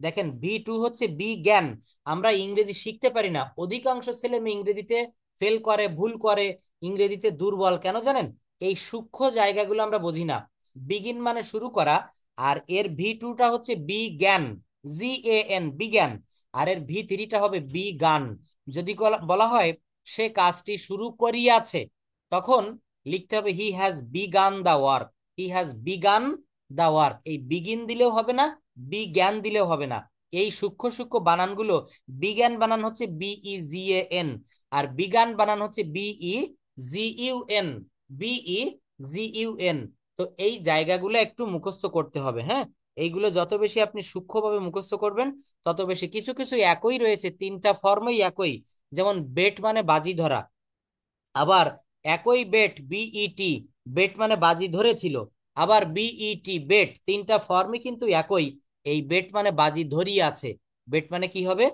দেখেন ভি টু হচ্ছে বি জ্ঞান। আমরা ইংরেজি শিখতে পারি না, অধিকাংশ ছেলে মেয়ে ইংরেজিতে ফেল করে, ভুল করে, ইংরেজিতে দুর্বল কেন জানেন? এই সূক্ষ্ম জায়গাগুলো আমরা বুঝি না। বিগিন মানে শুরু করা, আর এর ভি টুটা হচ্ছে বি জ্ঞান, GAN, বিজ্ঞান। আর এর ভি থ্রিটা হবে বি গান। যদি বলা হয় সে কাজটি শুরু করিয়াছে, তখন লিখতে হবে he has began the work, he has began the work. এই বিগিন দিলেও হবে না, বিজ্ঞান দিলেও হবে না। এই সূক্ষ্ম সূক্ষ্ম বানানগুলো, বিজ্ঞান বানান হচ্ছে BEGAN, আর বিগান বানান হচ্ছে BEGUN, BEGUN। তো এই জায়গাগুলো একটু মুখস্থ করতে হবে। হ্যাঁ, এইগুলো যত বেশি আপনি সূক্ষ্মভাবে মুখস্থ করবেন তত বেশি। কিছু কিছু একই রয়েছে, তিনটা ফর্মই একই। যেমন বেট মানে বাজি ধরা, আবার একই বেট, BET, বেট মানে বাজি ধরেছিল, আবার BET বেট, তিনটা ফর্মই কিন্তু একই। এই বেট মানে বাজি ধরিয়ে আছে, বেট মানে কি হবে?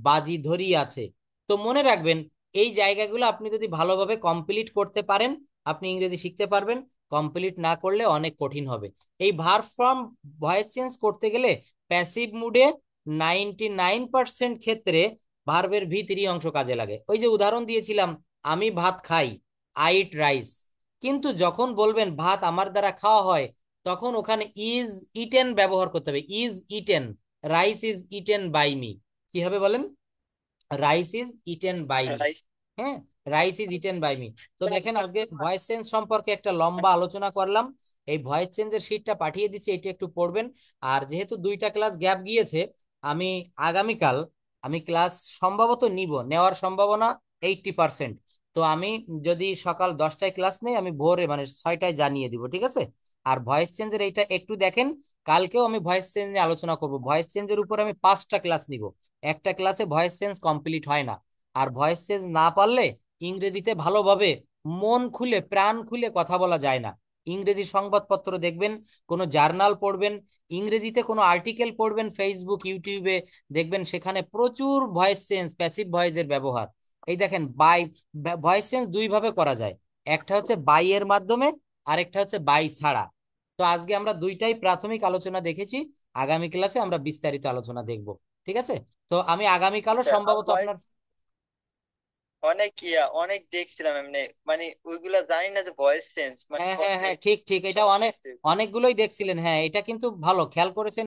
বাজি ধরিয়ে আছে। তো মনে রাখবেন এই জায়গাগুলো আপনি যদি ভালোভাবে কমপ্লিট করতে পারেন আপনি ইংরেজি শিখতে পারবেন। কমপ্লিট না করলে অনেক কঠিন হবে। এই ভার্ব ফর্ম ভয়েস চেঞ্জ করতে গেলে প্যাসিভ মুডে 99% ক্ষেত্রে ভার্বের ভি3 অংশ কাজে লাগে। ওই যে উদাহরণ দিয়েছিলাম, আমি ভাত খাই, আই ইট রাইস। কিন্তু যখন বলবেন ভাত আমার দ্বারা খাওয়া হয়, তখন ওখানে ইজ ইটেন ব্যবহার করতে হবে। Is eaten, rice is eaten by me. কি হবে বলেন? Rice is eaten by me. Rice. হ্যাঁ, rice is eaten by me. তো দেখেন আজকে ভয়েস চেঞ্জ সম্পর্কে একটা লম্বা আলোচনা করলাম। এই ভয়েস চেঞ্জের শীটটা পাঠিয়ে দিচ্ছি, এটি একটু পড়বেন। আর যেহেতু 2টা ক্লাস গ্যাপ গিয়েছে, আমি আগামীকাল আমি ক্লাস সম্ভবত নিব, নেওয়ার সম্ভাবনা 80%। তো আমি যদি সকাল 10টায় ক্লাস নেই, আমি ভোরে মানে 6টায় জানিয়ে দিব, ঠিক আছে? আর ভয়েস চেঞ্জের এইটা একটু দেখেন, কালকেও আমি ভয়েস চেঞ্জ নিয়ে আলোচনা করব। ভয়েস চেঞ্জের উপর আমি 5টা ক্লাস নিব। একটা ক্লাসে ভয়েস চেঞ্জ কমপ্লিট হয় না। আর ভয়েস চেঞ্জ না পারলে ইংরেজিতে ভালোভাবে মন খুলে প্রাণ খুলে কথা বলা যায় না। ইংরেজি সংবাদপত্র দেখবেন, কোনো জার্নাল পড়বেন, ইংরেজিতে কোনো আর্টিকেল পড়বেন ফেসবুক ইউটিউবে, দেখবেন সেখানে প্রচুর ভয়েস চেঞ্জ, প্যাসিভ ভয়েসের ব্যবহার। এই দেখেন, বাই, ভয়েস চেঞ্জ 2 ভাবে করা যায়। একটা হচ্ছে বাই এর মাধ্যমে, আরেকটা হচ্ছে বাই ছাড়া। তো আজকে আমরা 2টাই প্রাথমিক আলোচনা দেখেছি। আগামী ক্লাসে আমরা বিস্তারিত আলোচনা দেখব, ঠিক আছে? তো আমি আগামীকালও আচ্ছা, আর সম্ভবত ভয়েস আপনার, অনেক অনেক দেখছিলাম এমনি, মানে ওইগুলা জানি না যে ভয়েস চেঞ্জ মানে হ্যাঁ হ্যাঁ করতে হ্যাঁ, ঠিক ঠিক, এটা সমস্যা অনেক হচ্ছে। অনেকগুলোই দেখছিলেন। হ্যাঁ, এটা কিন্তু ভালো খেয়াল করেছেন।